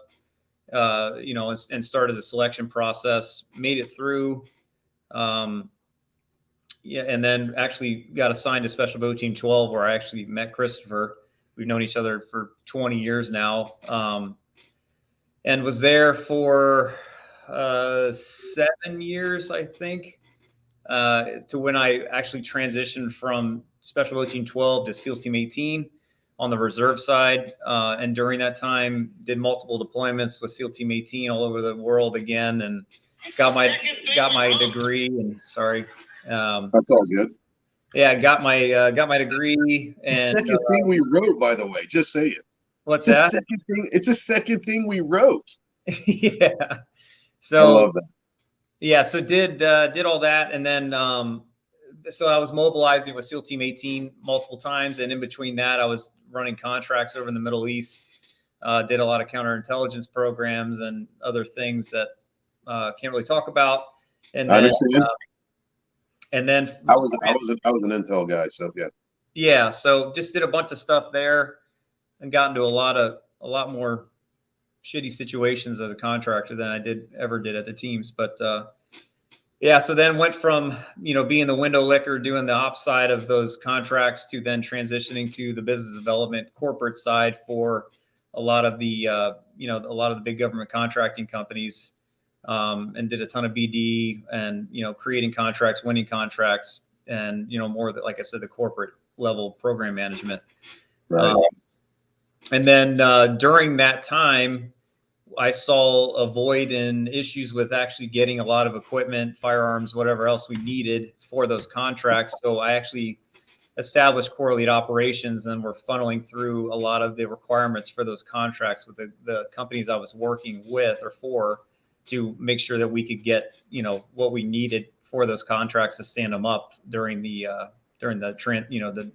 And started the selection process, made it through. And then actually got assigned to Special Boat Team 12, where I actually met Christopher. We've known each other for 20 years now, and was there for 7 years, I think, to when I actually transitioned from Special Boat Team 12 to SEAL Team 18. On the reserve side, and during that time did multiple deployments with SEAL Team 18 all over the world again, and got my degree. And sorry, That's all good. Yeah, got my degree. And second thing we wrote, by the way, just say it. What's that? It's a second thing we wrote. Yeah. So I love that. Yeah, so did all that, and then so I was mobilizing with SEAL Team 18 multiple times, and in between that, I was running contracts over in the Middle East. Did a lot of counterintelligence programs and other things that can't really talk about. And then, I understand. And then I was an intel guy, so yeah. Yeah, so just did a bunch of stuff there, and got into a lot more shitty situations as a contractor than I ever did at the teams, but. Yeah, so then went from, being the window licker, doing the ops side of those contracts, to then transitioning to the business development corporate side for a lot of the, a lot of the big government contracting companies, and did a ton of BD and, creating contracts, winning contracts, and, more like I said, the corporate level program management. Right. And then during that time, I saw a void in issues with actually getting a lot of equipment, firearms, whatever else we needed for those contracts. So I actually established Core Lead Operations, and we're funneling through a lot of the requirements for those contracts with the companies I was working with or for, to make sure that we could get, what we needed for those contracts to stand them up during the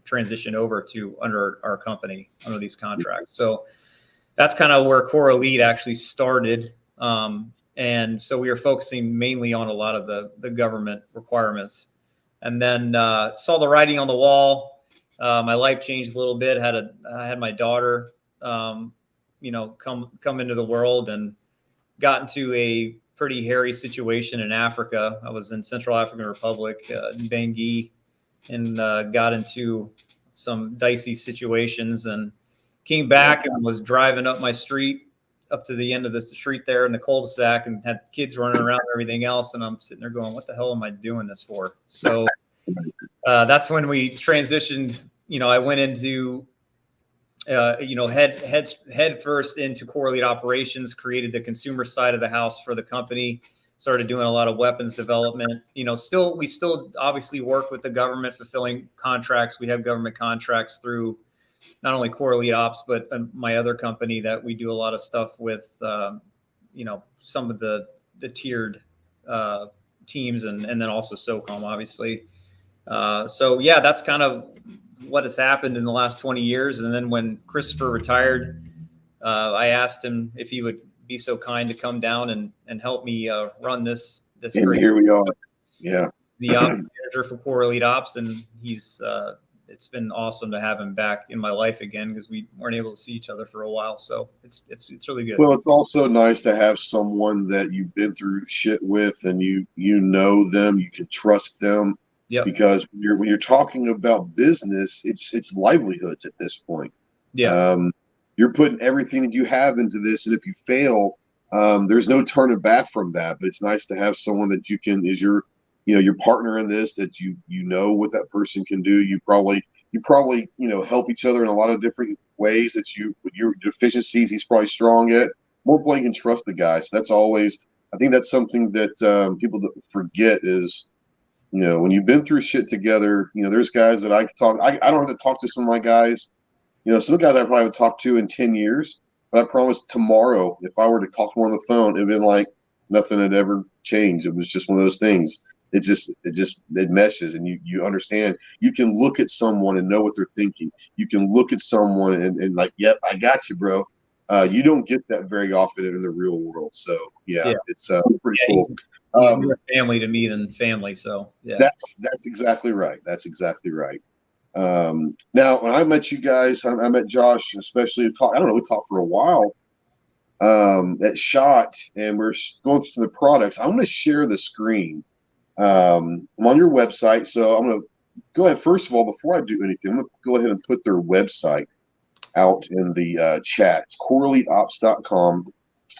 transition over to under our company under these contracts. So that's kind of where Core Elite actually started. And so we were focusing mainly on a lot of the government requirements. And then saw the writing on the wall. My life changed a little bit. I had my daughter, come into the world, and got into a pretty hairy situation in Africa. I was in Central African Republic, in Bangui, and got into some dicey situations, and came back and was driving up my street, up to the end of the street there in the cul-de-sac, and had kids running around and everything else. And I'm sitting there going, what the hell am I doing this for? So that's when we transitioned. I went into, head first into Core Lead Operations, created the consumer side of the house for the company, started doing a lot of weapons development. We still obviously work with the government, fulfilling contracts. We have government contracts through not only Core Lead Ops, but my other company that we do a lot of stuff with, some of the tiered teams, and then also SOCOM, obviously. So yeah, that's kind of what has happened in the last 20 years. And then when Christopher retired, I asked him if he would be so kind to come down and help me run this. And great. Here we are. Yeah. The ops manager for Core Elite Ops, and he's it's been awesome to have him back in my life again, because we weren't able to see each other for a while. So it's really good. Well, it's also nice to have someone that you've been through shit with, and you know them, you can trust them. Yeah. Because when you're talking about business, it's livelihoods at this point. Yeah. You're putting everything that you have into this, and if you fail, there's no turning back from that. But it's nice to have someone that you can is your partner in this, that you know what that person can do. You probably help each other in a lot of different ways. That your deficiencies, he's probably strong at. More importantly, you can trust the guy. So that's always, I think that's something that people forget is, when you've been through shit together, there's guys that I don't have to talk to some of my guys. Some guys I probably haven't talked to in 10 years, but I promise tomorrow, if I were to talk to them on the phone, it'd been like nothing had ever changed. It was just one of those things. It meshes, and you understand. You can look at someone and know what they're thinking. You can look at someone and like, yep, I got you, bro. You don't get that very often in the real world. So yeah. It's pretty cool. He's more family to me than family. So yeah, that's exactly right. That's exactly right. Now, when I met you guys, I met Josh, especially we talked for a while at SHOT, and we're going through the products. I'm going to share the screen. I'm on your website, so I'm going to go ahead. First of all, before I do anything, I'm going to go ahead and put their website out in the chat. It's CoreEliteOps.com.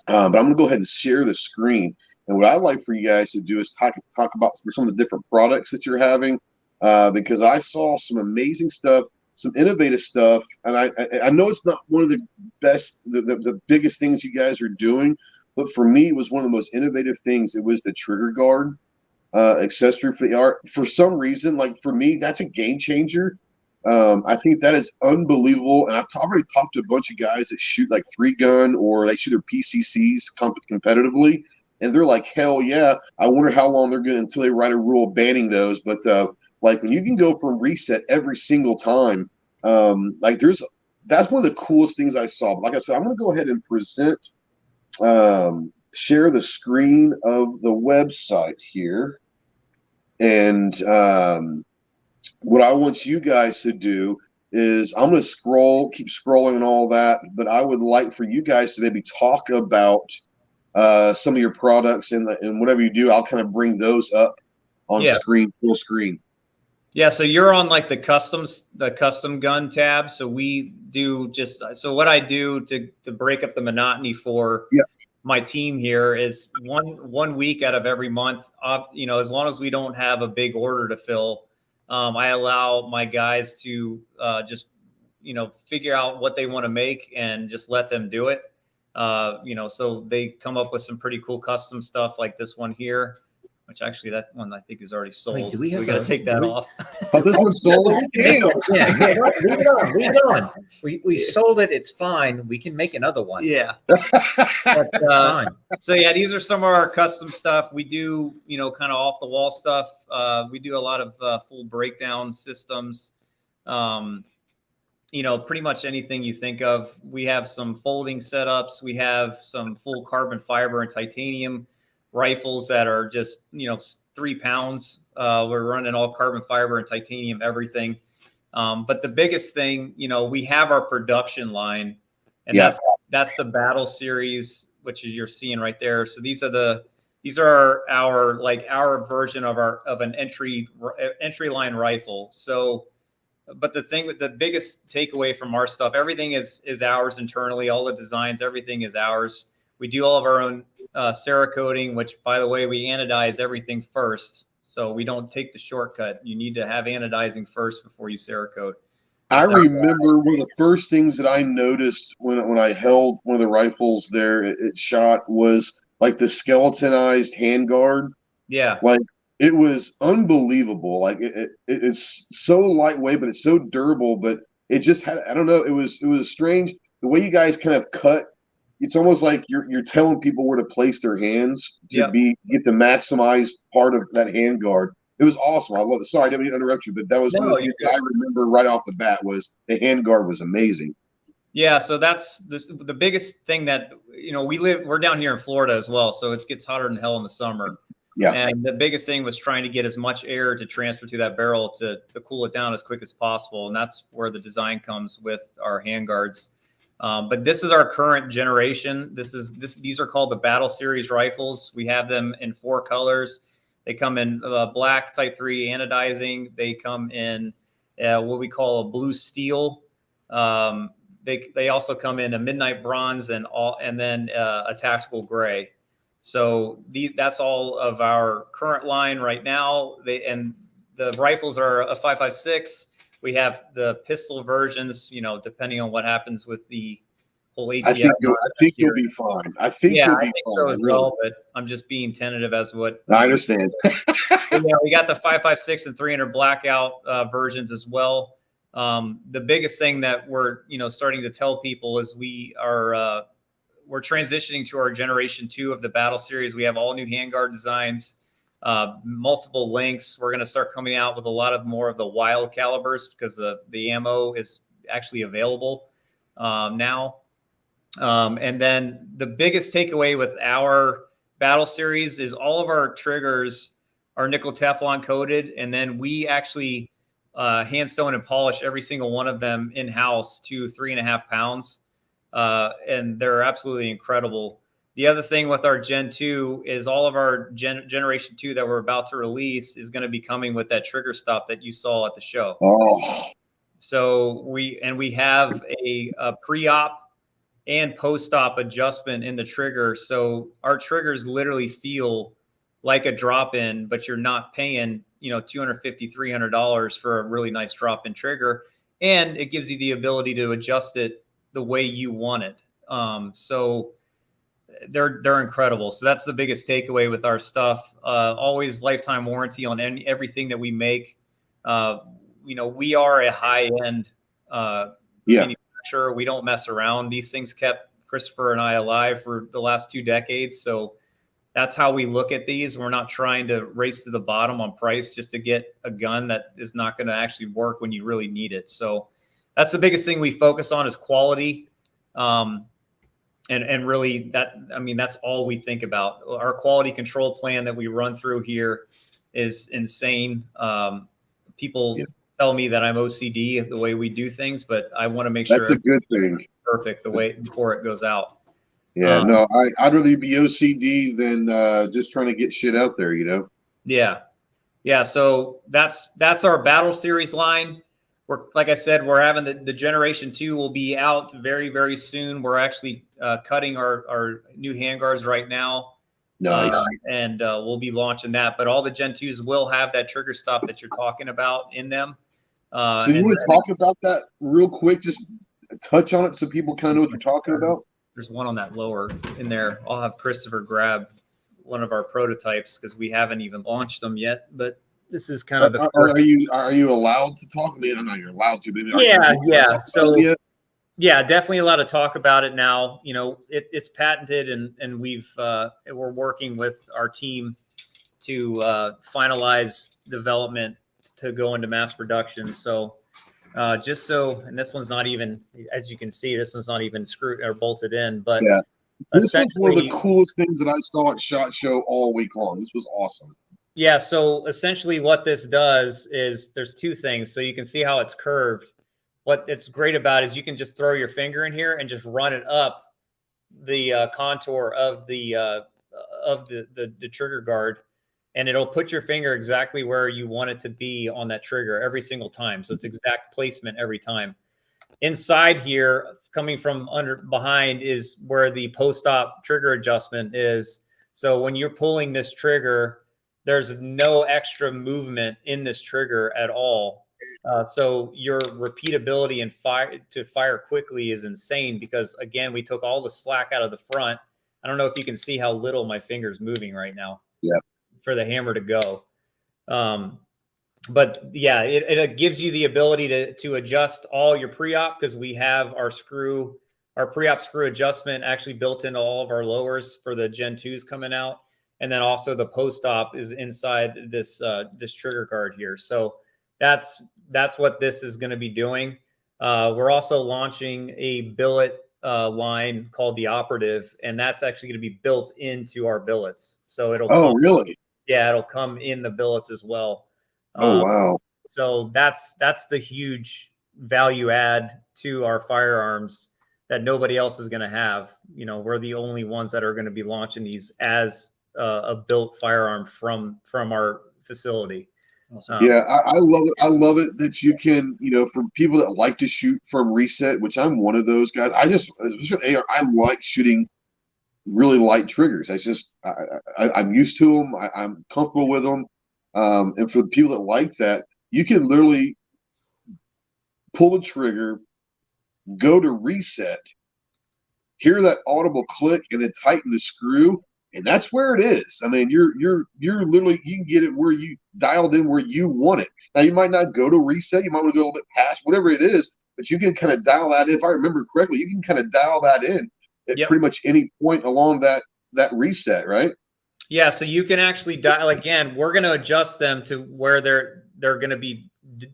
But I'm going to go ahead and share the screen. And what I'd like for you guys to do is talk about some of the different products that you're having, because I saw some amazing stuff, some innovative stuff, and I know it's not one of the best, the biggest things you guys are doing, but for me, it was one of the most innovative things. It was the trigger guard accessory for the art. For some reason, like for me, that's a game changer. I think that is unbelievable, and I've already talked to a bunch of guys that shoot like 3-gun or they shoot their PCCs competitively. And they're like, hell yeah. I wonder how long they're going to until they write a rule banning those. But like when you can go from reset every single time, that's one of the coolest things I saw. But like I said, I'm going to go ahead and share the screen of the website here. And what I want you guys to do is I'm going to keep scrolling and all that. But I would like for you guys to maybe talk about some of your products, and whatever you do, I'll kind of bring those up on screen, full screen. Yeah. So you're on like the custom gun tab. So we do what I do to break up the monotony for my team here is one week out of every month, as long as we don't have a big order to fill, I allow my guys to just, figure out what they want to make and just let them do it. So they come up with some pretty cool custom stuff like this one here, which actually that one I think is already sold. Wait, we got to take that off. Oh, this one's sold? Yeah, leave it on. We sold it. It's fine. We can make another one. Yeah. But, so yeah, these are some of our custom stuff. We do, kind of off the wall stuff. We do a lot of full breakdown systems. Pretty much anything you think of. We have some folding setups. We have some full carbon fiber and titanium rifles that are just, 3 pounds. We're running all carbon fiber and titanium, everything. But the biggest thing, we have our production line, and that's the Battle Series, which you're seeing right there. So these are our version of an entry line rifle. So, but the biggest takeaway from our stuff, everything is ours internally. All the designs, everything is ours. We do all of our own Cerakoting, which, by the way, we anodize everything first. So we don't take the shortcut. You need to have anodizing first before you Cerakote. I remember one of the first things that I noticed when I held one of the rifles there at SHOT was like the skeletonized handguard. Yeah. Like, it was unbelievable. Like it's so lightweight, but it's so durable. But it just had, I don't know. It was strange the way you guys kind of cut it's almost like you're telling people where to place their hands to get the maximized part of that hand guard. It was awesome. I love it. Sorry, I didn't mean to interrupt you, but that was one of the things that I remember right off the bat was the hand guard was amazing. Yeah, so that's the biggest thing that, we're down here in Florida as well, so it gets hotter than hell in the summer. Yeah. And the biggest thing was trying to get as much air to transfer to that barrel to cool it down as quick as possible. And that's where the design comes with our handguards. But this is our current generation. These are called the Battle Series rifles. We have them in 4 colors. They come in black Type 3 anodizing. They come in what we call a blue steel. They also come in a midnight bronze and then a tactical gray. So that's all of our current line right now. And the rifles are a 5.56. We have the pistol versions, depending on what happens with the whole ATF. I think you'll be fine. I think you'll be fine. So as well, but I'm just being tentative as what. I understand. We got the 5.56 and 300 blackout versions as well. The biggest thing that we're, starting to tell people is we're transitioning to our generation 2 of the Battle Series. We have all new handguard designs, multiple lengths. We're going to start coming out with a lot more of the wild calibers because the ammo is actually available now. And then the biggest takeaway with our Battle Series is all of our triggers are nickel Teflon coated, and then we actually handstone and polish every single one of them in-house to 3.5 pounds. And they're absolutely incredible. The other thing with our Gen 2 is all of our Generation 2 that we're about to release is going to be coming with that trigger stop that you saw at the show. Oh. So we have a pre-op and post-op adjustment in the trigger. So our triggers literally feel like a drop-in, but you're not paying, $250, $300 for a really nice drop-in trigger. And it gives you the ability to adjust it the way you want it. So they're incredible. So that's the biggest takeaway with our stuff. Always lifetime warranty on everything that we make. We are a high-end manufacturer. We don't mess around. These things kept Christopher and I alive for the last 2 decades. So that's how we look at these. We're not trying to race to the bottom on price just to get a gun that is not going to actually work when you really need it. So that's the biggest thing we focus on is quality. And really that's all we think about. Our quality control plan that we run through here is insane. People tell me that I'm OCD the way we do things, but I want to make sure that's a good thing. Perfect the way before it goes out. Yeah, no, I'd rather be OCD than just trying to get shit out there, Yeah. So that's our Battle Series line. Like I said, we're having the Generation 2 will be out very, very soon. We're actually cutting our new handguards right now. Nice. And we'll be launching that. But all the Gen 2s will have that trigger stop that you're talking about in them. So you want to talk about that real quick? Just touch on it so people kind of know what you're talking about. There's one on that lower in there. I'll have Christopher grab one of our prototypes because we haven't even launched them yet. But this is kind of the. Are you allowed to talk? I know you're allowed to. But Yeah. So yeah, definitely allowed to talk about it now. It's patented, and we're working with our team to finalize development to go into mass production. So. And this one's not even, as you can see, this one's not even screwed or bolted in, but yeah, this was one of the coolest things that I saw at SHOT Show all week long. This was awesome. Yeah. So essentially what this does is there's 2 things. So you can see how it's curved. What it's great about is you can just throw your finger in here and just run it up the contour of the trigger guard. And it'll put your finger exactly where you want it to be on that trigger every single time. So it's exact placement every time. Inside here, coming from behind, is where the post-op trigger adjustment is. So when you're pulling this trigger, there's no extra movement in this trigger at all. So your repeatability and fire quickly is insane because, again, we took all the slack out of the front. I don't know if you can see how little my finger's moving right now. Yeah. For the hammer to go. But yeah, it gives you the ability to adjust all your pre-op because we have our screw our pre-op screw adjustment actually built into all of our lowers for the Gen 2s coming out. And then also the post-op is inside this this trigger guard here. So that's what this is going to be doing. We're also launching a billet line called the Operative, and that's actually going to be built into our billets. So it'll really? Yeah, it'll come in the billets as well. Wow. So that's the huge value add to our firearms that nobody else is going to have. We're the only ones that are going to be launching these as a built firearm from our facility. Yeah, I love it. I love it that you can, for people that like to shoot from reset, which I'm one of those guys. I like shooting really light triggers. I'm used to them. I'm comfortable with them. And for the people that like that, you can literally pull the trigger, go to reset, hear that audible click, and then tighten the screw, and that's where it is. I mean, you're literally, you can get it where you dialed in where you want it. Now, you might not go to reset. You might want to go a little bit past whatever it is, but you can kind of dial that in. If I remember correctly, you can kind of dial that in at pretty much any point along that reset, right? Yeah, so you can actually dial. Again, we're going to adjust them to where they're going to be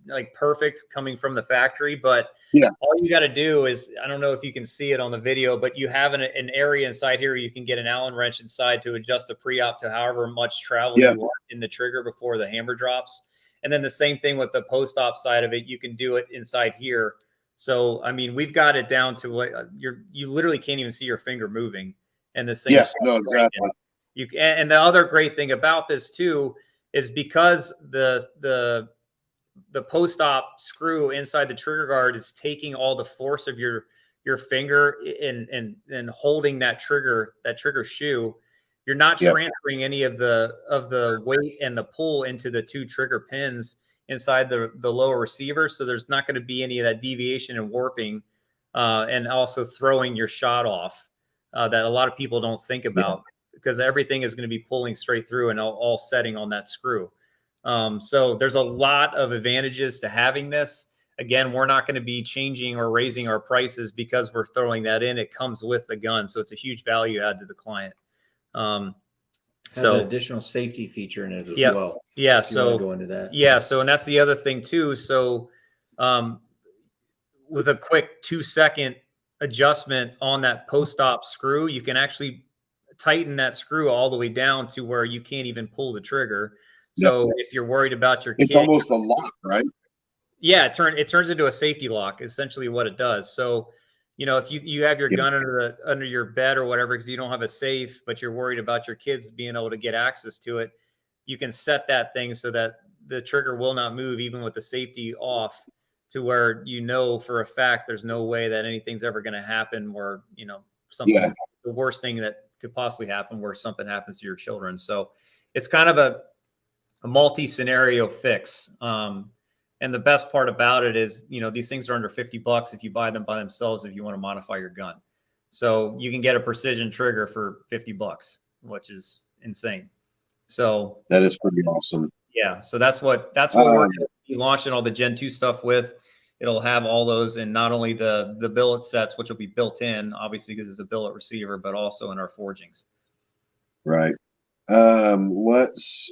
like perfect coming from the factory. But all you got to do is, I don't know if you can see it on the video, but you have an area inside here. You can get an Allen wrench inside to adjust the pre-op to however much travel you want in the trigger before the hammer drops. And then the same thing with the post-op side of it. You can do it inside here. So, I mean, we've got it down to like you literally can't even see your finger moving. And this thing exactly. And the other great thing about this too is because the post-op screw inside the trigger guard is taking all the force of your finger and holding that trigger shoe. You're not transferring any of the weight and the pull into the two trigger pins inside the lower receiver. So there's not going to be any of that deviation and warping, and also throwing your shot off that a lot of people don't think about, because everything is going to be pulling straight through and all setting on that screw. So there's a lot of advantages to having this. Again, we're not going to be changing or raising our prices because we're throwing that in. It comes with the gun. So it's a huge value add to the client. Has an additional safety feature in it as well. Yeah. So go into that. Yeah. So, and that's the other thing too. So, with a quick 2-second adjustment on that post-op screw, you can actually tighten that screw all the way down to where you can't even pull the trigger. So if you're worried about your kid, it's almost a lock, right? Yeah, it turns into a safety lock, essentially what it does. So, if you have your gun under your bed or whatever, because you don't have a safe, but you're worried about your kids being able to get access to it, you can set that thing so that the trigger will not move even with the safety off, to where for a fact there's no way that anything's ever going to happen where, something, the worst thing that could possibly happen where something happens to your children. So it's kind of a multi-scenario fix. And the best part about it is, these things are under $50 if you buy them by themselves, if you want to modify your gun. So you can get a precision trigger for $50, which is insane. So that is pretty awesome. Yeah. So that's what we're going to be launching all the Gen 2 stuff with. It'll have all those, and not only the billet sets, which will be built in, obviously, because it's a billet receiver, but also in our forgings. Right. Let's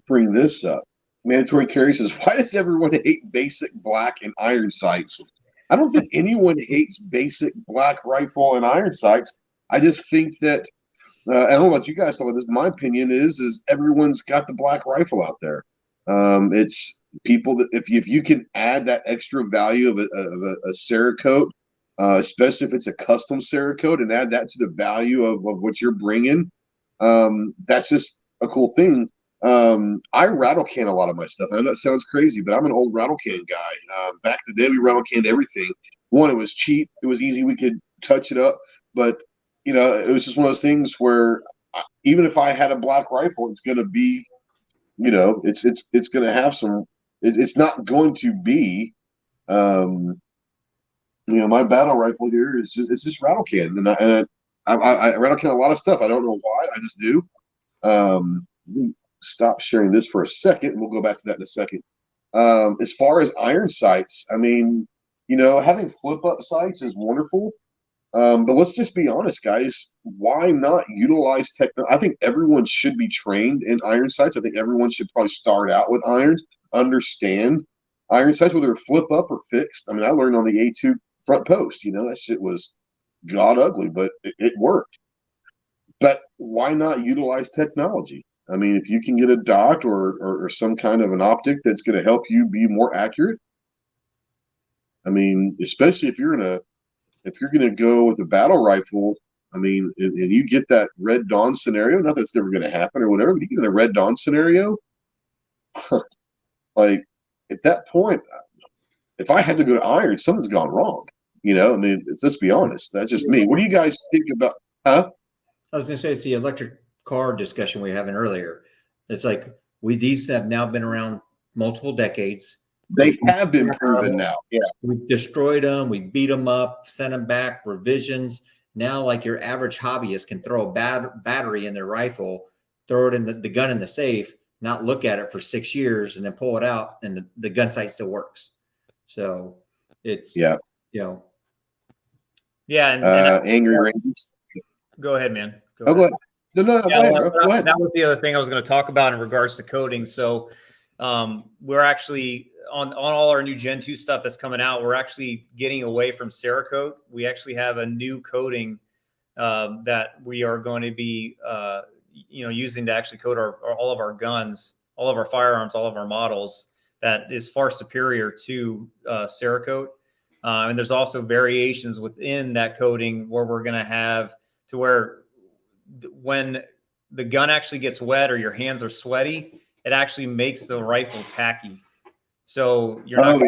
bring this up. Mandatory Carry says, why does everyone hate basic black and iron sights? I don't think anyone hates basic black rifle and iron sights. I just think that, I don't know what you guys thought of this. My opinion is everyone's got the black rifle out there. It's people that if you can add that extra value of a Cerakote, especially if it's a custom Cerakote, and add that to the value of what you're bringing, that's just a cool thing. I rattle can a lot of my stuff. I know that sounds crazy, but I'm an old rattle can guy. Back in the day, we rattle canned everything. One, it was cheap. It was easy. We could touch it up. But, it was just one of those things where even if I had a black rifle, it's going to be, it's going to have some, it's not going to be, my battle rifle here is it's just rattle can. And I rattle can a lot of stuff. I don't know why. I just do. Let me stop sharing this for a second, and we'll go back to that in a second. As far as iron sights, I mean, Having flip up sights is wonderful. But let's just be honest, guys. Why not utilize technology? I think everyone should be trained in iron sights. I think everyone should probably start out with irons, understand iron sights, whether flip up or fixed. I mean, I learned on the A2 front post. That shit was god ugly, but it worked. But why not utilize technology? I mean, if you can get a dot or some kind of an optic that's going to help you be more accurate. I mean, especially if you're going to go with a battle rifle, I mean, and you get that Red Dawn scenario, not that's never going to happen or whatever, but you get in a Red Dawn scenario, like at that point, if I had to go to iron, something's gone wrong. I mean, let's be honest. That's just me. What do you guys think about? Huh? I was going to say it's the electric car discussion we were having earlier. It's like these have now been around multiple decades. They have been proven now. Yeah. We've destroyed them. We beat them up, sent them back, revisions. Now, like your average hobbyist can throw a battery in their rifle, throw it in the gun in the safe, not look at it for 6 years, and then pull it out, and the gun sight still works. So it's, Yeah. And Angry Rangers. Go ahead, man. Go ahead. No, go ahead, bro. Go ahead. That was the other thing I was going to talk about in regards to coding. So we're actually on all our new Gen 2 stuff that's coming out, we're actually getting away from Cerakote. We actually have a new coating that we are going to be using to actually coat all of our guns, all of our firearms, all of our models, that is far superior to Cerakote. And there's also variations within that coating where we're going to have to where when the gun actually gets wet or your hands are sweaty, it actually makes the rifle tacky. So you're not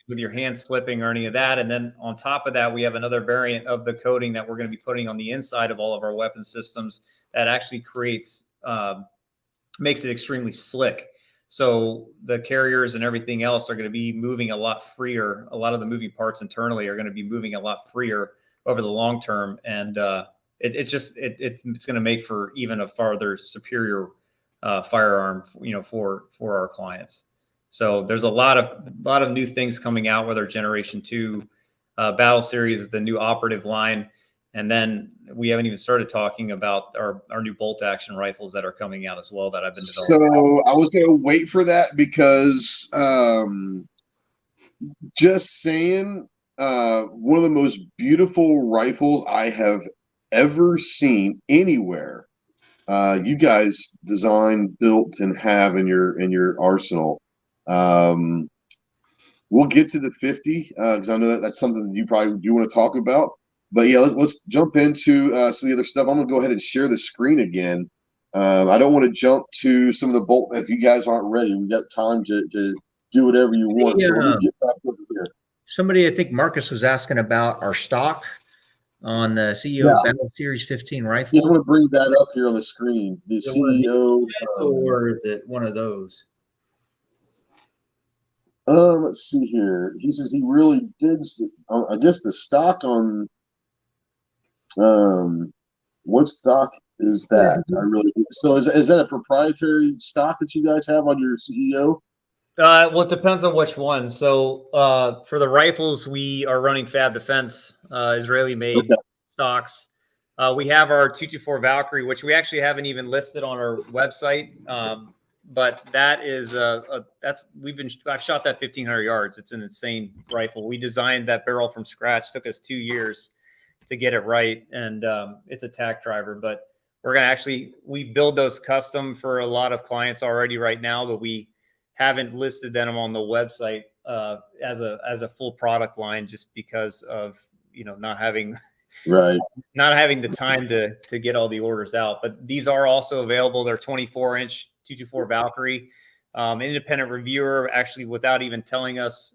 with your hands slipping or any of that. And then on top of that, we have another variant of the coating that we're going to be putting on the inside of all of our weapon systems that actually makes it extremely slick. So the carriers and everything else are going to be moving a lot freer. A lot of the moving parts internally are going to be moving a lot freer over the long term. And it's going to make for even a farther superior firearm, for our clients. So there's a lot of new things coming out with our Generation 2 Battle Series, the new operative line. And then we haven't even started talking about our new bolt action rifles that are coming out as well that I've been developing. So I was going to wait for that because just saying, one of the most beautiful rifles I have ever seen anywhere. You guys designed, built, and have in your arsenal. We'll get to the 50 because I know that's something that you probably do want to talk about. But yeah, let's jump into some of the other stuff. I'm gonna go ahead and share the screen again. I don't want to jump to some of the bolt. If you guys aren't ready, we got time to do whatever you want. So let me get back over here. Somebody, I think Marcus was asking about our stock on the CEO Battle Series 15 rifle. Yeah, I'm going to bring that up here on the screen. The CEO, or is it one of those? Let's see here. He says he really digs. I guess the stock on. What stock is that? So is that a proprietary stock that you guys have on your CEO? Well, it depends on which one. So for the rifles, we are running Fab Defense, Israeli-made stocks. We have our 224 Valkyrie, which we actually haven't even listed on our website. But that is I've shot that 1,500 yards. It's an insane rifle. We designed that barrel from scratch. Took us 2 years to get it right, and it's a tack driver. But we're gonna we build those custom for a lot of clients already right now, but we haven't listed them on the website as a full product line just because of not having the time to get all the orders out. But these are also available. They're 24-inch 224 Valkyrie. Independent reviewer actually, without even telling us,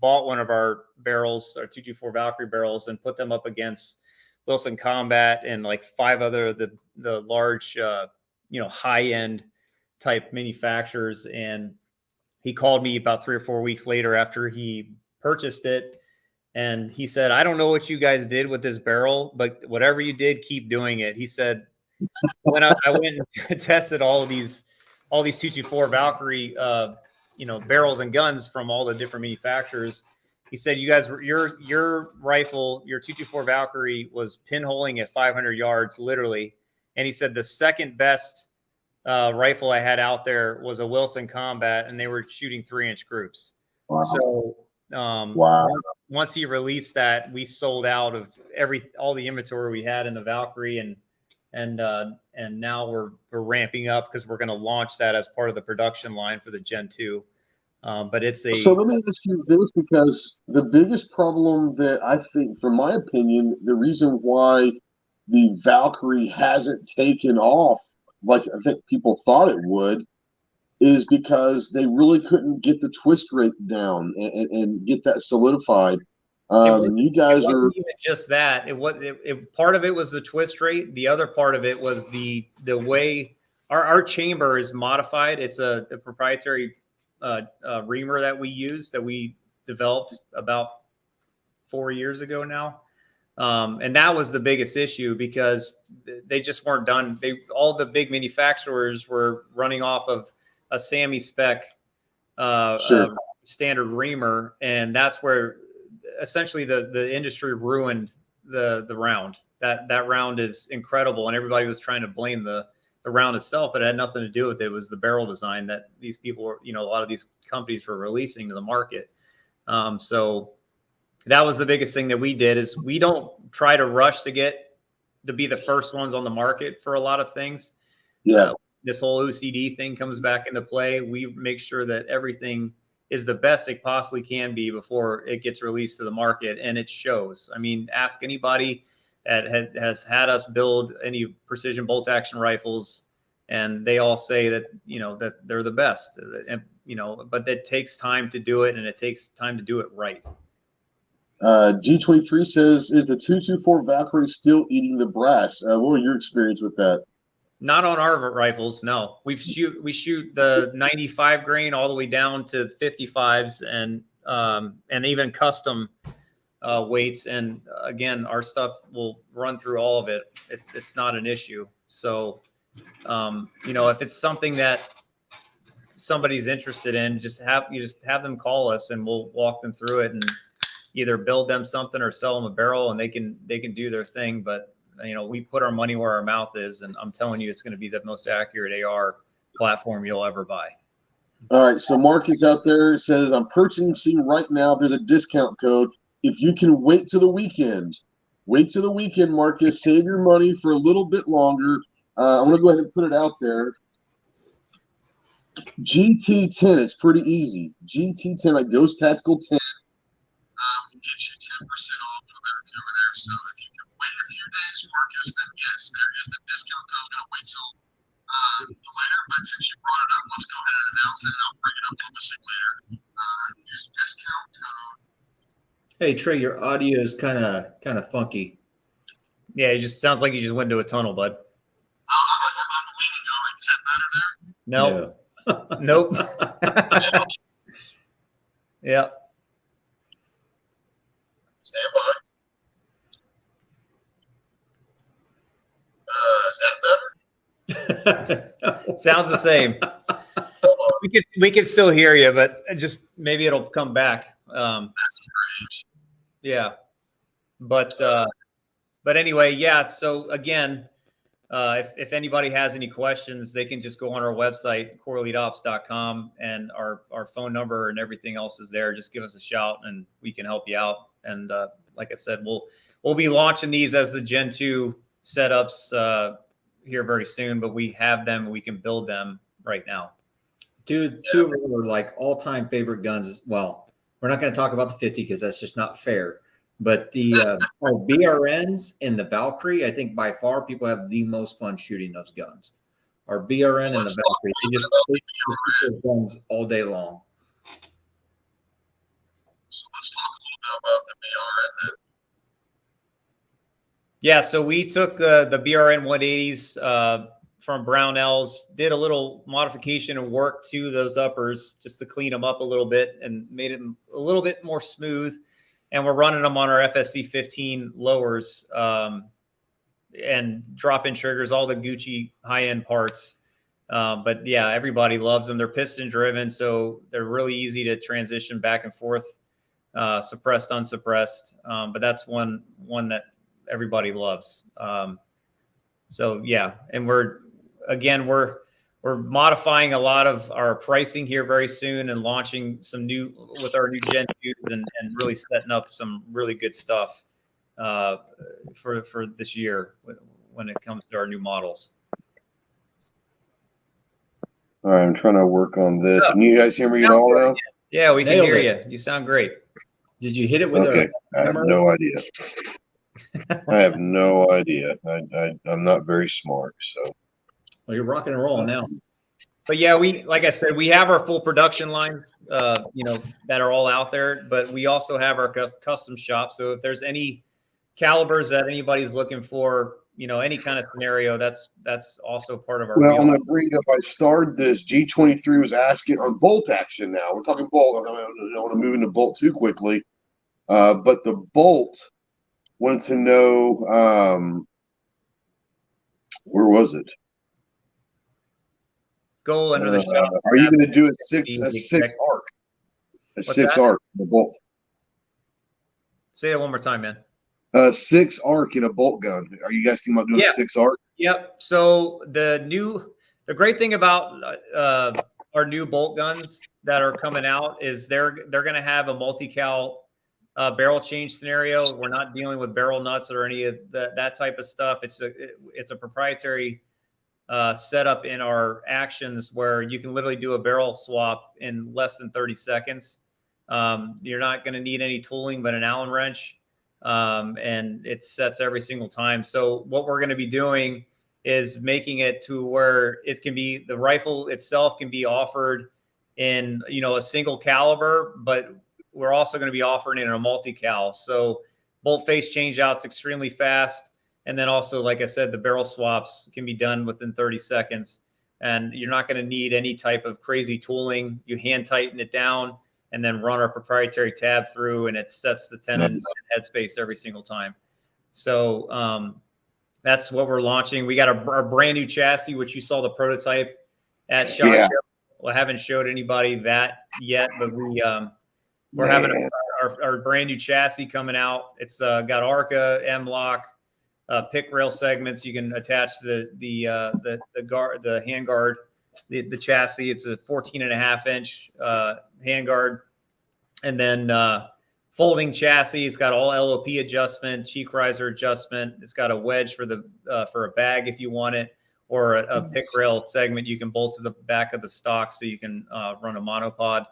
bought one of our barrels, our 224 Valkyrie barrels, and put them up against Wilson Combat and like 5 other the large high-end type manufacturers. And he called me about 3 or 4 weeks later after he purchased it, and he said, "I don't know what you guys did with this barrel, but whatever you did, keep doing it." He said, when I went and tested all these 224 Valkyrie barrels and guns from all the different manufacturers, He said, you guys were your rifle, your 224 Valkyrie was pinholing at 500 yards, literally. And he said the second best rifle I had out there was a Wilson Combat, and they were shooting 3-inch groups. Wow. So wow. Once he released that, we sold out of all the inventory we had in the Valkyrie, and now we're ramping up because we're going to launch that as part of the production line for the Gen 2. But it's So let me ask you this, because the biggest problem that I think, from my opinion, the reason why the Valkyrie hasn't taken off like I think people thought it would is because they really couldn't get the twist rate down and get that solidified. You guys are even just that. Part of it was the twist rate. The other part of it was the way our chamber is modified. It's a proprietary reamer that we use, that we developed about 4 years ago now. And that was the biggest issue, because they just weren't done. All the big manufacturers were running off of a SAMI spec standard reamer, and that's where essentially the industry ruined the round. That round is incredible, and everybody was trying to blame the round itself, but it had nothing to do with it. It was the barrel design that these people were, a lot of these companies were releasing to the market. So that was the biggest thing that we did, is we don't try to rush to be the first ones on the market for a lot of things. Yeah. This whole OCD thing comes back into play. We make sure that everything is the best it possibly can be before it gets released to the market, and it shows. I mean, ask anybody that has had us build any precision bolt action rifles, and they all say that, that they're the best, and, but it takes time to do it, and it takes time to do it right. G23 says, is the 224 Valkyrie still eating the brass? What was your experience with that? Not on our rifles, no. We shoot the 95 grain all the way down to 55s, and even custom weights. And again, our stuff will run through all of it. It's not an issue. So, if it's something that somebody's interested in, just have them call us, and we'll walk them through it and either build them something or sell them a barrel, and they can do their thing. But we put our money where our mouth is, and I'm telling you, it's going to be the most accurate AR platform you'll ever buy. All right. So Marcus out there says, I'm purchasing right now. There's a discount code. If you can wait to the weekend, Marcus, save your money for a little bit longer. I'm going to go ahead and put it out there. GT10 is pretty easy. GT10, like Ghost Tactical 10, will get you 10% off of everything over there. So if you can wait a few days, Marcus, then yes, there is the discount code. I was going to wait till later, but since you brought it up, let's go ahead and announce it, and I'll bring it up publicly later. Use discount code. Hey Trey, your audio is kind of funky. Yeah, it just sounds like you just went into a tunnel, bud. I'm leaning over. Is that better there? No. Nope. Yeah. Stand by. Is that better? Sounds the same. We can still hear you, but just maybe it'll come back. That's strange. Yeah. But anyway, yeah. So again, if anybody has any questions, they can just go on our website, coreleadeops.com, and our phone number and everything else is there. Just give us a shout, and we can help you out. And like I said, we'll be launching these as the Gen 2 setups here very soon, but we have them, we can build them right now. Two of them are like all-time favorite guns. Well, we're not going to talk about the 50 because that's just not fair. But the our BRNs and the Valkyrie, I think by far people have the most fun shooting those guns. Our BRN and the Valkyrie, they just shoot those guns all day long. So let's talk a little bit about the BRN then. Yeah, so we took the BRN 180s from Brownells, did a little modification and work to those uppers just to clean them up a little bit and made them a little bit more smooth. And we're running them on our FSC 15 lowers and drop-in triggers, all the Gucci high-end parts. But yeah, everybody loves them. They're piston driven, so they're really easy to transition back and forth suppressed, unsuppressed. But that's one that everybody loves. So yeah, and we're modifying a lot of our pricing here very soon and launching some with our new Gen 2s and really setting up some really good stuff for this year when it comes to our new models. All right, I'm trying to work on this. Can you guys hear me at all now? Yeah, we can hear you. You sound great. Did you hit it with okay? I have no idea. I have no idea. I'm not very smart, so. Well, you're rocking and rolling now. But yeah, like I said, we have our full production lines, that are all out there. But we also have our custom shop. So if there's any calibers that anybody's looking for, any kind of scenario, that's also part of our. Well, I'm going to bring up. I started this. G23 was asking on bolt action. Now we're talking bolt. I don't want to move into bolt too quickly, but the bolt wanted to know where was it? Go under the shop. Are you going to do a six arc? What's 6 that? arc the bolt. Say it one more time, man. 6 arc in a bolt gun. Are you guys thinking about doing a 6 arc? Yep. So the great thing about our new bolt guns that are coming out is they're going to have a multi-cal barrel change scenario. We're not dealing with barrel nuts or any of that type of stuff. It's a proprietary setup in our actions where you can literally do a barrel swap in less than 30 seconds. You're not going to need any tooling but an Allen wrench. And it sets every single time. So what we're going to be doing is making it to where the rifle itself can be offered in, a single caliber, but we're also going to be offering it in a multi-cal. So bolt face change out's extremely fast. And then also, like I said, the barrel swaps can be done within 30 seconds and you're not going to need any type of crazy tooling. You hand tighten it down and then run our proprietary tab through, and it sets the tenon headspace every single time. So that's what we're launching. We got our brand new chassis, which you saw the prototype at SHOT Show. Well, I haven't showed anybody that yet, but we're having our brand new chassis coming out. It's got ARCA, M-lock, pick rail segments. You can attach the handguard. The chassis, it's a 14.5-inch handguard, and then folding chassis. It's got all LOP adjustment, cheek riser adjustment. It's got a wedge for a bag if you want it, or a pick rail segment you can bolt to the back of the stock so you can run a monopod.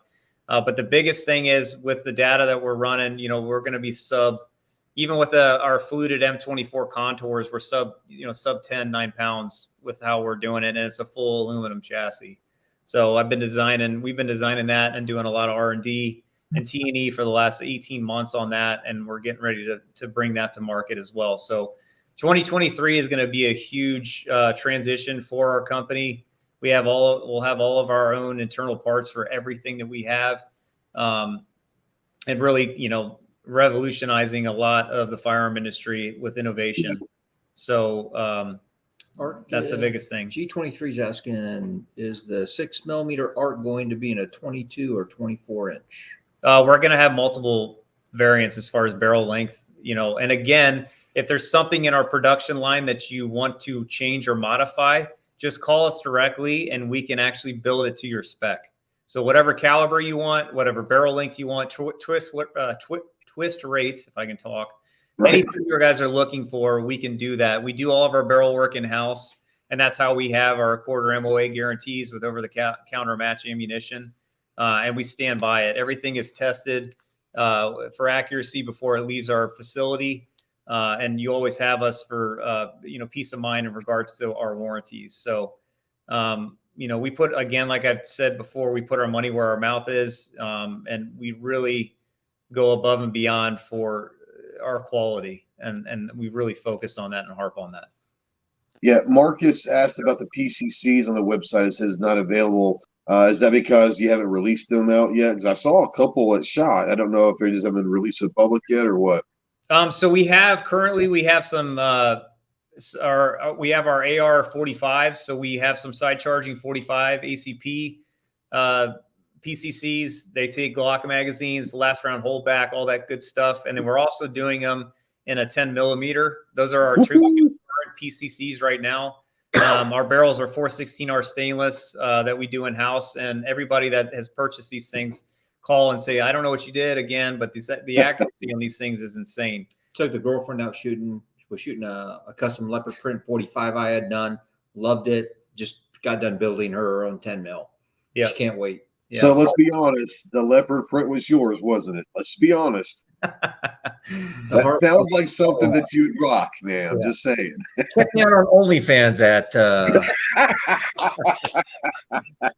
But the biggest thing is with the data that we're running, we're going to be even with our fluted M24 contours, we're sub 10, 9 pounds with how we're doing it. And it's a full aluminum chassis. So we've been designing that and doing a lot of R&D and T&E for the last 18 months on that. And we're getting ready to bring that to market as well. So 2023 is going to be a huge transition for our company. We'll have all of our own internal parts for everything that we have. And really, revolutionizing a lot of the firearm industry with innovation. So that's the biggest thing. G23 is asking, is the 6mm arc going to be in a 22 or 24 inch? We're going to have multiple variants as far as barrel length, and again, if there's something in our production line that you want to change or modify, just call us directly and we can actually build it to your spec. So whatever caliber you want, whatever barrel length you want, twist rates, if I can talk, anything you guys are looking for, we can do that. We do all of our barrel work in-house, and that's how we have our quarter MOA guarantees with over-the-counter match ammunition, and we stand by it. Everything is tested for accuracy before it leaves our facility, and you always have us for peace of mind in regards to our warranties. So we put, again, like I've said before, we put our money where our mouth is, and we really go above and beyond for our quality, and we really focus on that and harp on that. Yeah, Marcus asked about the PCCs on the website. It says not available. Is that because you haven't released them out yet? Because I saw a couple at SHOT. I don't know if they just haven't been released to the public yet or what. So we have some we have our AR 45. So we have some side charging 45 ACP PCCs. They take Glock magazines, last round holdback, all that good stuff. And then we're also doing them in a 10 millimeter. Those are our two PCCs right now. Our barrels are 416R stainless that we do in house. And everybody that has purchased these things call and say, I don't know what you did again, but the accuracy on these things is insane. Took the girlfriend out shooting. Was shooting a custom leopard print 45 I had done. Loved it. Just got done building her own 10 mil. Yeah. She can't wait. Yeah. So let's be honest. The leopard print was yours, wasn't it? Let's be honest. That sounds like something that you'd rock, man. I'm just saying. Check me out on OnlyFans at.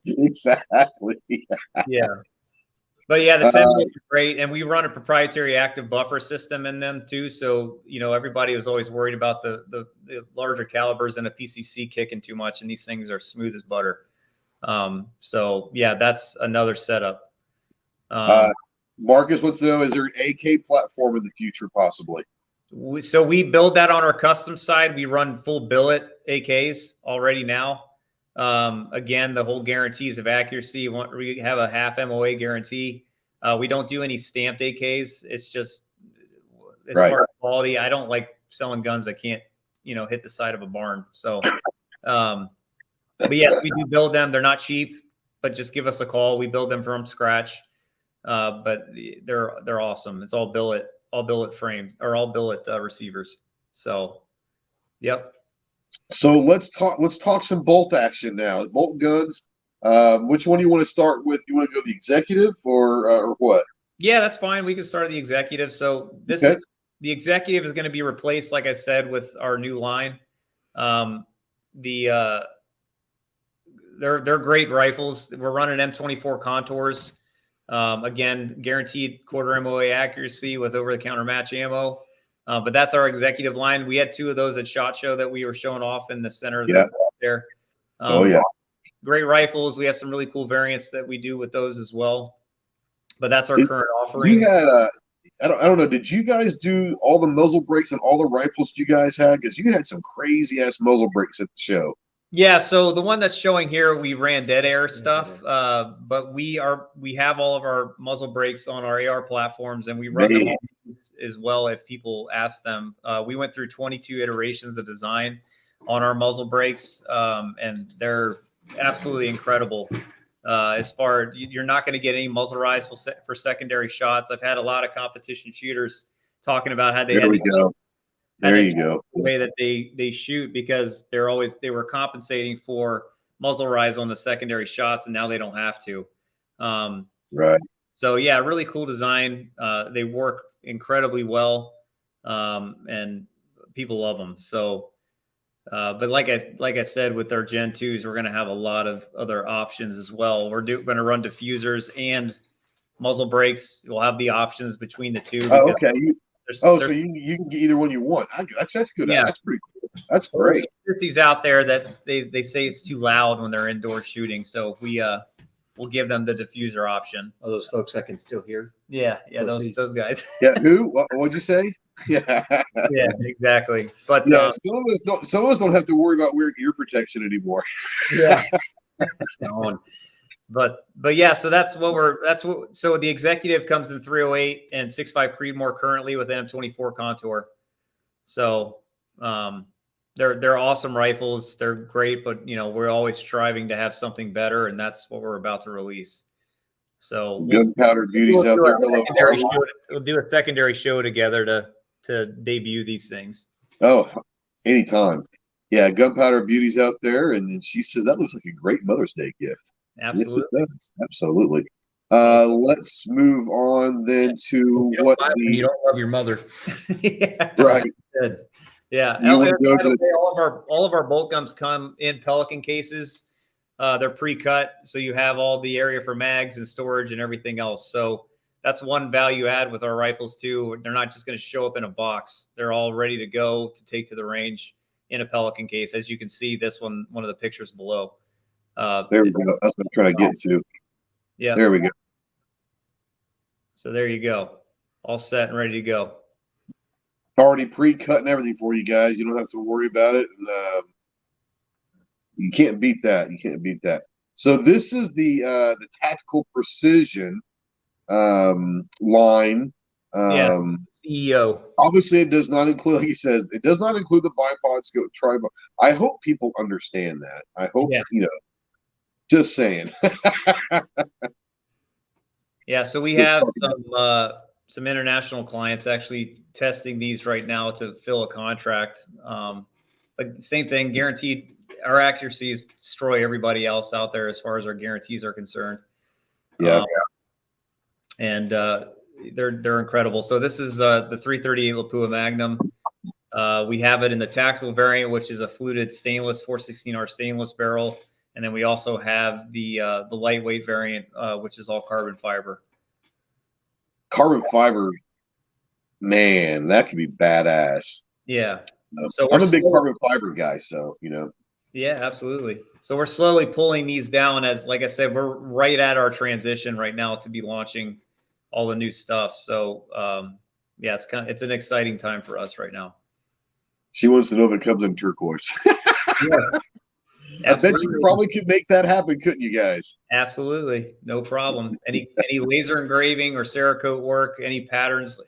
Exactly. Yeah. But yeah, the 10 mils are great, and we run a proprietary active buffer system in them too. So everybody was always worried about the larger calibers and a PCC kicking too much, and these things are smooth as butter. So yeah, that's another setup. Marcus wants to know: is there an AK platform in the future, possibly? So we build that on our custom side. We run full billet AKs already now. Again, the whole guarantees of accuracy. We have a half MOA guarantee. We don't do any stamped AKs. It's just as far as quality. I don't like selling guns that can't, hit the side of a barn. So, but yeah, we do build them. They're not cheap, but just give us a call. We build them from scratch. But they're awesome. It's all billet frames or all billet receivers. So, yep. So let's talk some bolt action now. Bolt guns. Which one do you want to start with? You want to go the executive or what? Yeah, that's fine. We can start the executive. So the executive is going to be replaced, like I said, with our new line. They're great rifles. We're running M24 contours. Again, guaranteed quarter MOA accuracy with over-the-counter match ammo. But that's our executive line. We had two of those at SHOT Show that we were showing off in the center of there. Great rifles. We have some really cool variants that we do with those as well. But that's our current offering. You had I don't know. Did you guys do all the muzzle brakes and all the rifles you guys had? Because you had some crazy ass muzzle brakes at the show. Yeah, so the one that's showing here, we ran dead air stuff, but we have all of our muzzle brakes on our AR platforms, and we run them as well if people ask them. We went through 22 iterations of design on our muzzle brakes, and they're absolutely incredible. As far as you're not going to get any muzzle rise for secondary shots. I've had a lot of competition shooters talking about how they had the way that they shoot because they were compensating for muzzle rise on the secondary shots, and now they don't have to. Right. So yeah, really cool design. They work incredibly well, and people love them. So, but like I said, with our Gen 2s, we're going to have a lot of other options as well. We're going to run diffusers and muzzle brakes. We'll have the options between the two. Oh, okay. So you can get either one you want. That's good. Yeah. That's pretty cool. That's great. There's these out there that they say it's too loud when they're indoor shooting. So we'll give them the diffuser option. Oh, those folks I can still hear. Yeah, those guys. Yeah, who? What'd you say? Yeah, yeah, exactly. But some of us don't have to worry about wearing ear protection anymore. Yeah. But yeah, so so the executive comes in 308 and 6.5 Creedmoor currently with M24 contour. So they're awesome rifles. They're great, but we're always striving to have something better, and that's what we're about to release. So gunpowder beauties out there. We'll do a secondary show together to debut these things. Oh, anytime. Yeah, gunpowder beauties out there, and she says that looks like a great Mother's Day gift. Absolutely. Yes, it does. Absolutely. Let's move on then to what you don't love your mother. Yeah. Right. Good. Yeah. All of our bolt guns come in Pelican cases. They're pre-cut, so you have all the area for mags and storage and everything else. So that's one value add with our rifles too. They're not just going to show up in a box. They're all ready to go to take to the range in a Pelican case. As you can see, this one of the pictures below. There we go. That's what I'm trying to get to. Yeah. There we go. So there you go. All set and ready to go. Already pre-cut and everything for you guys. You don't have to worry about it. You can't beat that. You can't beat that. So this is the tactical precision line. CEO. Obviously, it does not include, like he says, it does not include the bipod scope tripod. I hope people understand that. I hope, just saying. Yeah, so we have some international clients actually testing these right now to fill a contract. But same thing, guaranteed. Our accuracies destroy everybody else out there as far as our guarantees are concerned. Yeah. And they're incredible. So this is the 338 Lapua Magnum. We have it in the tactical variant, which is a fluted stainless 416R stainless barrel. And then we also have the lightweight variant, which is all carbon fiber. Carbon fiber, man, that could be badass. Yeah. So I'm a big carbon fiber guy, so Yeah, absolutely. So we're slowly pulling these down as, like I said, we're right at our transition right now to be launching all the new stuff. So yeah, it's an exciting time for us right now. She wants to know if it comes in turquoise. Yeah. I bet you probably could make that happen, couldn't you guys? Absolutely. No problem. Any laser engraving or Cerakote work, any patterns,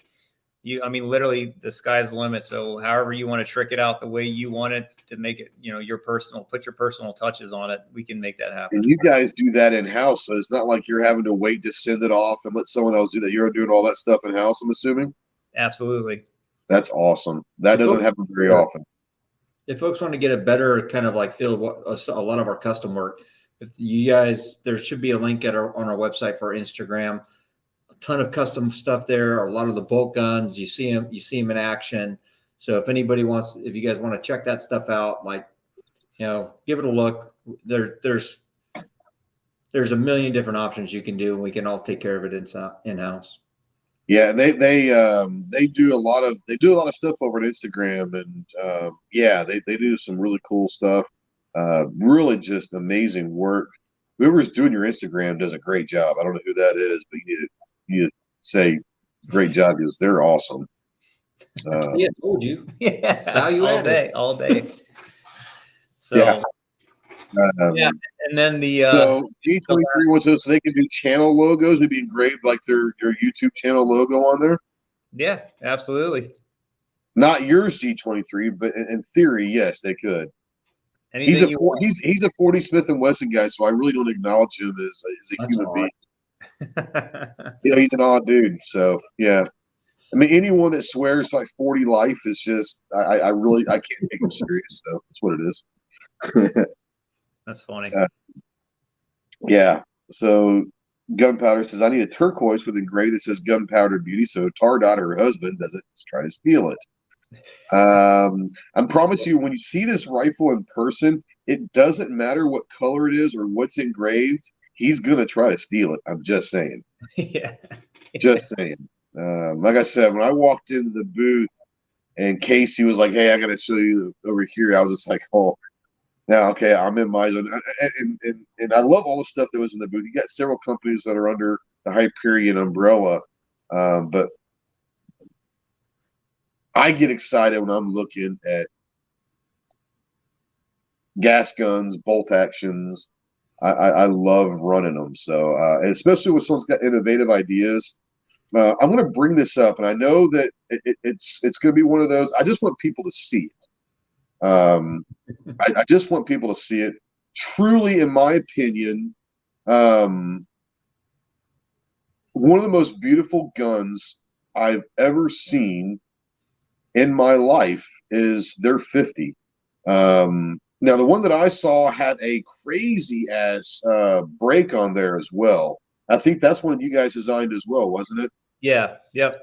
literally the sky's the limit. So however you want to trick it out the way you want it to make it, your personal, put your personal touches on it, we can make that happen. And you guys do that in-house, so it's not like you're having to wait to send it off and let someone else do that. You're doing all that stuff in-house, I'm assuming? Absolutely. That's awesome. That doesn't happen very often. If folks want to get a better kind of like feel of what a lot of our custom work, if you guys, there should be a link on our website for our Instagram. A ton of custom stuff there. A lot of the bolt guns, you see them in action. So if anybody wants, if you guys want to check that stuff out, like, give it a look. There's a million different options you can do, and we can all take care of it in-house. Yeah, they do a lot of stuff over on Instagram, and they do some really cool stuff. Really just amazing work. Whoever's doing your Instagram does a great job. I don't know who that is, but you need to say great job, because they're awesome. I told you. Yeah, value added all day. So yeah. And then the so G23 was so they can do channel logos, maybe engraved like their YouTube channel logo on there. Yeah, absolutely. Not yours, G23, but in theory, yes, they could. He's a 40 Smith & Wesson guy, so I really don't acknowledge him as a human being. He's an odd dude. So yeah, I mean, anyone that swears by 40 life is just I can't take him serious. So that's what it is. That's funny. Yeah. So Gunpowder says, I need a turquoise with engraved that says Gunpowder Beauty, so Tardot, her husband, doesn't try to steal it. I promise you, when you see this rifle in person, it doesn't matter what color it is or what's engraved. He's gonna try to steal it. I'm just saying. Yeah. Just saying. Like I said, when I walked into the booth and Casey was like, "Hey, I gotta show you over here," I was just like, "Oh, now okay, I'm in my zone." And I love all the stuff that was in the booth. You got several companies that are under the Hyperion umbrella, but I get excited when I'm looking at gas guns, bolt actions. I love running them. So, and especially when someone's got innovative ideas. I'm going to bring this up, and I know that it's going to be one of those. I just want people to see it. I just want people to see it. Truly, in my opinion, one of the most beautiful guns I've ever seen in my life is their 50. Now, the one that I saw had a crazy ass break on there as well. I think that's one you guys designed as well, wasn't it? Yeah. Yep.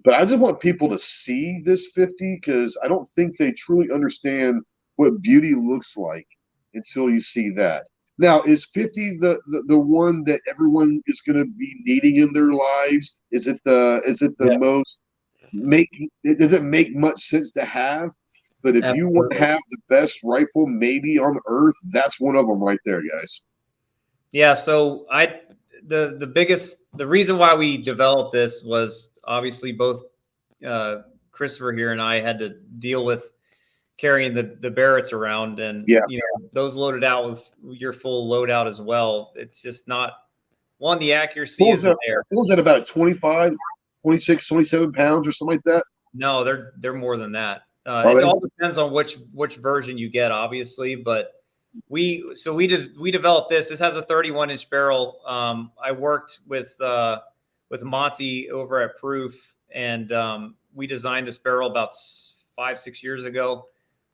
But I just want people to see this 50, because I don't think they truly understand what beauty looks like until you see that. Now, is 50 the one that everyone is going to be needing in their lives? Is it the most does it make much sense to have? But if you want to have the best rifle maybe on earth, that's one of them right there, guys. Yeah. So the reason why we developed this was obviously both Christopher here and I had to deal with carrying the Barretts around, and those loaded out with your full loadout as well. It's just not the accuracy isn't there. What was that, about 25, 26, 27 pounds or something like that? No, they're more than that. It all depends on which version you get, obviously, but we developed this. This has a 31-inch barrel. I worked with Monty over at Proof, and we designed this barrel about 5-6 years ago.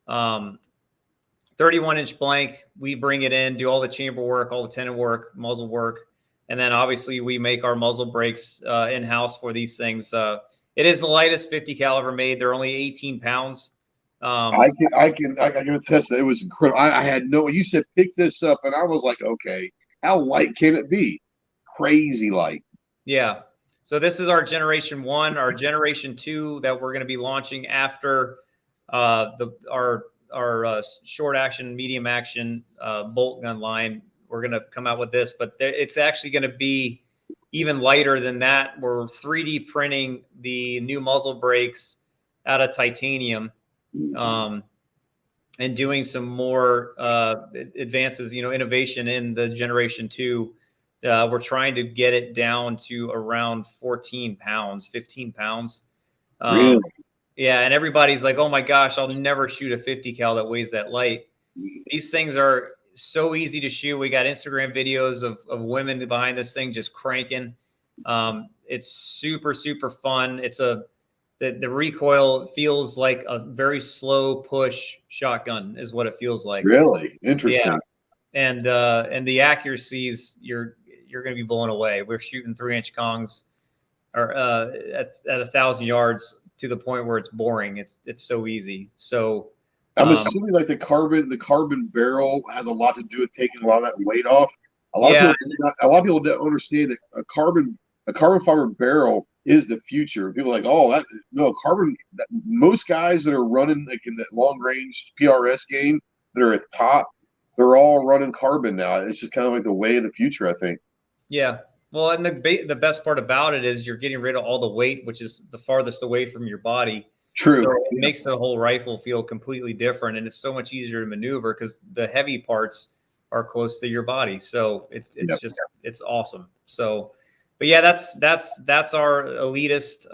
31-inch blank. We bring it in, do all the chamber work, all the tenon work, muzzle work, and then obviously we make our muzzle brakes in-house for these things. It is the lightest 50 caliber made. They're only 18 pounds. I can attest that it was incredible. I had you said pick this up, and I was like, okay, how light can it be? Crazy light. Yeah. So this is our generation 1. Our generation 2 that we're going to be launching after our short action, medium action bolt gun line. We're going to come out with this, but it's actually going to be even lighter than that. We're 3D printing the new muzzle brakes out of titanium, and doing some more advances, innovation in the generation 2. We're trying to get it down to around 14 pounds, 15 pounds. Really? Yeah. And everybody's like, oh my gosh, I'll never shoot a 50 cal that weighs that light. These things are so easy to shoot. We got Instagram videos of women behind this thing just cranking. It's super, super fun. The recoil feels like a very slow push shotgun is what it feels like. Really? Interesting. Yeah. And the accuracies, you're going to be blown away. We're shooting 3-inch Kongs or at 1,000 yards to the point where it's boring. It's so easy. So I'm assuming like the carbon barrel has a lot to do with taking a lot of that weight off. A lot of people don't understand that a carbon fiber barrel is the future. People are like, most guys that are running like in that long range PRS game that are at the top, they're all running carbon now. It's just kind of like the way of the future, I think. Yeah. Well, and the best part about it is you're getting rid of all the weight, which is the farthest away from your body. True. So it makes the whole rifle feel completely different, and it's so much easier to maneuver because the heavy parts are close to your body. So it's it's awesome. So, but yeah, that's our elitist.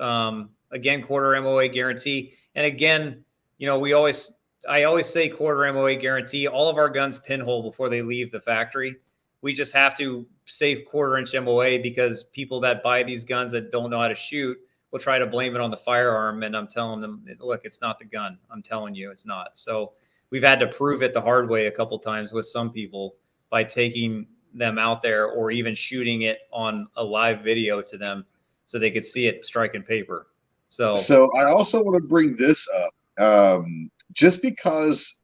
Again, quarter MOA guarantee, and again, I always say quarter MOA guarantee. All of our guns pinhole before they leave the factory. We just have to save 1/4-inch MOA because people that buy these guns that don't know how to shoot will try to blame it on the firearm. And I'm telling them, look, it's not the gun. I'm telling you, it's not. So we've had to prove it the hard way a couple times with some people by taking them out there or even shooting it on a live video to them so they could see it striking paper. So I also want to bring this up. Just because,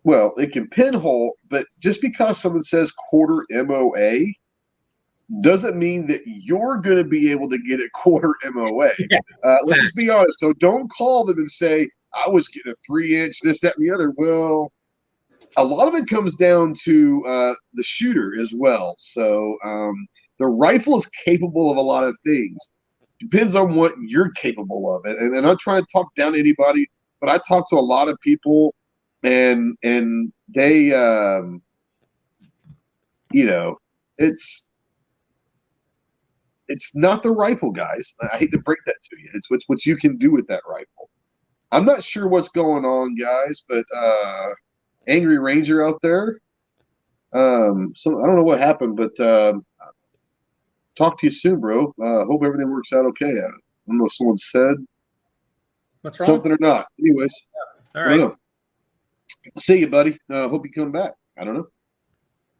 well, it can pinhole, but just because someone says quarter MOA doesn't mean that you're going to be able to get a quarter MOA. Let's just be honest. So don't call them and say, I was getting a 3-inch, this, that, and the other. Well, a lot of it comes down to the shooter as well. So the rifle is capable of a lot of things. Depends on what you're capable of. And I'm not trying to talk down to anybody, but I talk to a lot of people, and they, it's not the rifle, guys. I hate to break that to you. It's what you can do with that rifle. I'm not sure what's going on, guys, but Angry Ranger out there. So I don't know what happened, but talk to you soon, bro. Hope everything works out okay. I don't know if someone said what's wrong? something or not. Anyways, all right. I don't know. See you, buddy. Hope you come back. I don't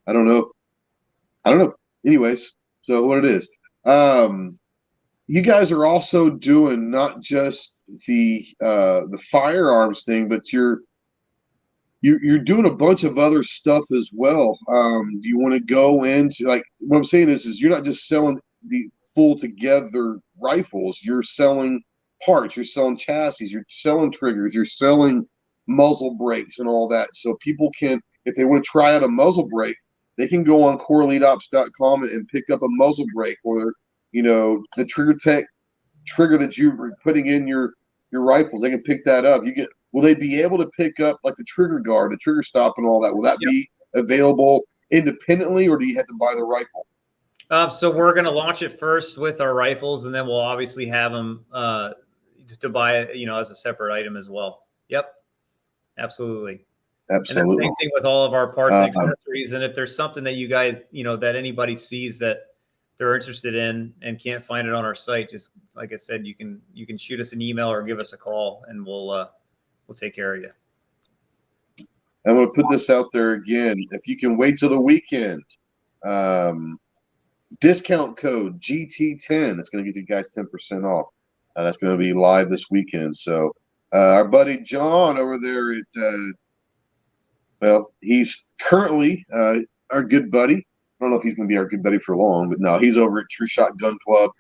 know. Anyways, so what it is. You guys are also doing not just the firearms thing, but you're doing a bunch of other stuff as well. Do you want to go into, like, what I'm saying is you're not just selling the full together rifles. You're selling parts. You're selling chassis. You're selling triggers. You're selling muzzle brakes and all that. So people can, if they want to try out a muzzle brake, they can go on CoreEliteOps.com and pick up a muzzle brake, or the Trigger Tech trigger that you're putting in your rifles. They can pick that up. You get will they be able to pick up like the trigger guard, the trigger stop, and all that? Will that be available independently, or do you have to buy the rifle? So we're going to launch it first with our rifles, and then we'll obviously have them to buy it, as a separate item as well. Yep, absolutely. Absolutely. And the same thing with all of our parts and accessories. And if there's something that you guys, that anybody sees that they're interested in and can't find it on our site, just like I said, you can shoot us an email or give us a call, and we'll take care of you. I'm going to put this out there again. If you can wait till the weekend, discount code GT10. That's going to get you guys 10% off. That's going to be live this weekend. So our buddy John over there at he's currently our good buddy. I don't know if he's going to be our good buddy for long, but no, he's over at True Shot Gun Club.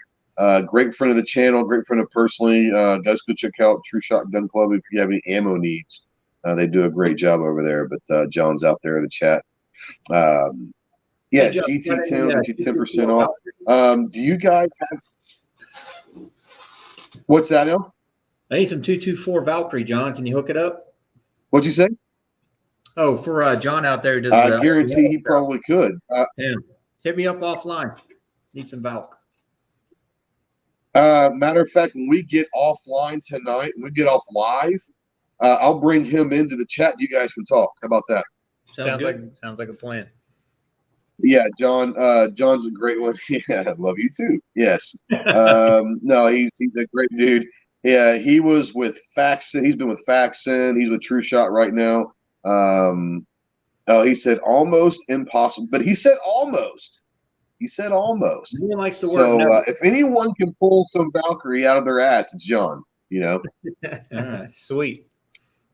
Great friend of the channel, great friend of personally. Guys, go check out True Shot Gun Club if you have any ammo needs. They do a great job over there. But John's out there in the chat. Yeah, GT10 will get you 10% off. Do you guys have? What's that, El? I need some 224 Valkyrie, John. Can you hook it up? What'd you say? Oh, for John out there. I guarantee he probably could. Yeah. Hit me up offline. Need some Valk. Matter of fact, when we get offline tonight, when we get off live, I'll bring him into the chat. You guys can talk. How about that? Sounds like a plan. Yeah, John. John's a great one. Yeah, I love you too. Yes. No, he's a great dude. Yeah, he was with Faxon. He's been with Faxon. He's with True Shot right now. He said almost impossible, but he said almost. He said almost. He likes the word. So if anyone can pull some Valkyrie out of their ass, it's John. Sweet.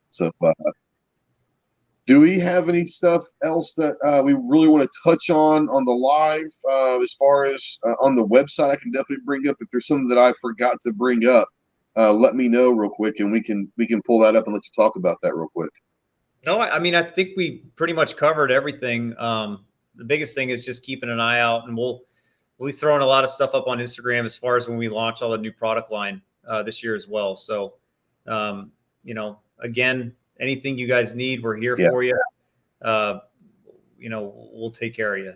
So, do we have any stuff else that we really want to touch on the live? As far as on the website, I can definitely bring up. If there's something that I forgot to bring up, let me know real quick, and we can pull that up and let you talk about that real quick. No, I mean, I think we pretty much covered everything. The biggest thing is just keeping an eye out, and we'll be throwing a lot of stuff up on Instagram as far as when we launch all the new product line this year as well. So, again, anything you guys need, we're here for you. We'll take care of you.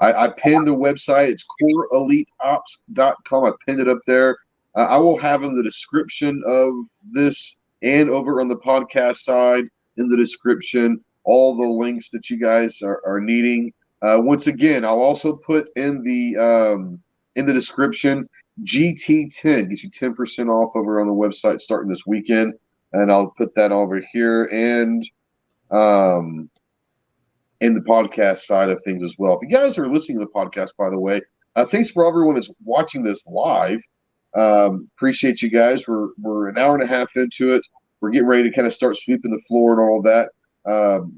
I pinned the website. It's coreeliteops.com. I pinned it up there. I will have in the description of this and over on the podcast side in the description all the links that you guys are needing. Once again, I'll also put in the description GT10 gets you 10% off over on the website starting this weekend, and I'll put that over here and in the podcast side of things as well. If you guys are listening to the podcast, by the way, thanks for everyone that's watching this live. Appreciate you guys. We're an hour and a half into it. We're getting ready to kind of start sweeping the floor and all of that.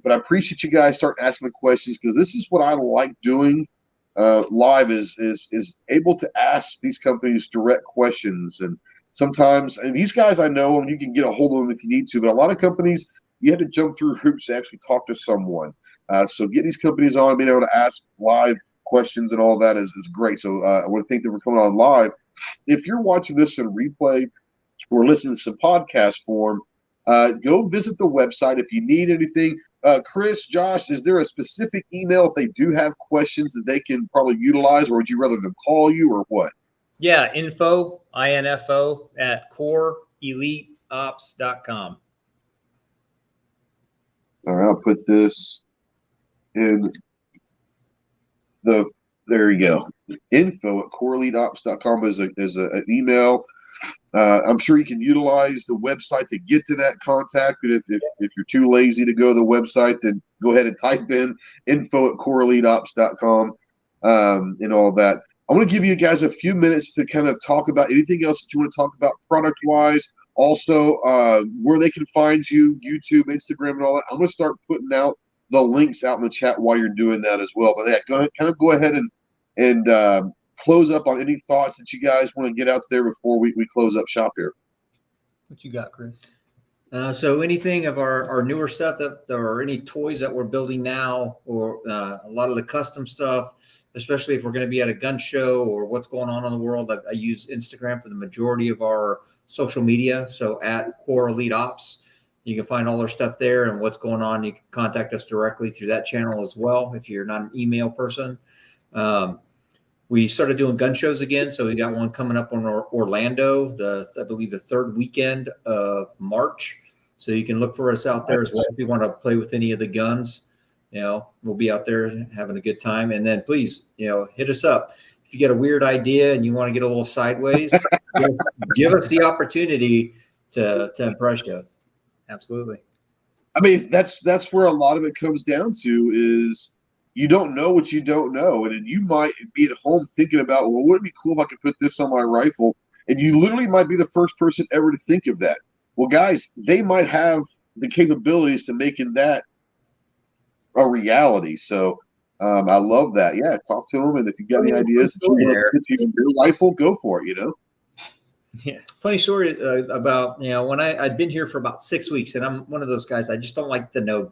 But I appreciate you guys start asking the questions, because this is what I like doing live is able to ask these companies direct questions. And sometimes, and these guys, I know them, you can get a hold of them if you need to, but a lot of companies, you had to jump through hoops to actually talk to someone. So get these companies on, being able to ask live questions and all that is great. So I want to thank them for coming on live. If you're watching this in replay or listening to some podcast form, go visit the website if you need anything. Chris, Josh, is there a specific email if they do have questions that they can probably utilize, or would you rather them call you, or what? Yeah, info at coreeliteops.com. All right, I'll put this in there you go. Info at coreeliteops.com is an email. I'm sure you can utilize the website to get to that contact. But if you're too lazy to go to the website, then go ahead and type in info at coreeliteops.com and all that. I want to give you guys a few minutes to kind of talk about anything else that you want to talk about product-wise. Also, where they can find you, YouTube, Instagram, and all that. I'm going to start putting out the links out in the chat while you're doing that as well. But yeah, go ahead and close up on any thoughts that you guys want to get out there before we close up shop here. What you got, Chris? So anything of our newer stuff or any toys that we're building now, or a lot of the custom stuff, especially if we're going to be at a gun show or what's going on in the world. I use Instagram for the majority of our social media. So at Core Elite Ops, you can find all our stuff there and what's going on. You can contact us directly through that channel as well if you're not an email person. We started doing gun shows again. So we got one coming up on Orlando, I believe the third weekend of March. So you can look for us out there as well. If you want to play with any of the guns, we'll be out there having a good time. And then please, hit us up. If you get a weird idea and you want to get a little sideways, give us the opportunity to impress you. Absolutely. I mean, that's where a lot of it comes down to is you don't know what you don't know. And you might be at home thinking about, well, wouldn't it be cool if I could put this on my rifle? And you literally might be the first person ever to think of that. Well, guys, they might have the capabilities to making that a reality. So I love that. Yeah, talk to them. And if you got any ideas that you want to put to your rifle, go for it, Yeah, funny story about when I'd been here for about 6 weeks, and I'm one of those guys. I just don't like the no.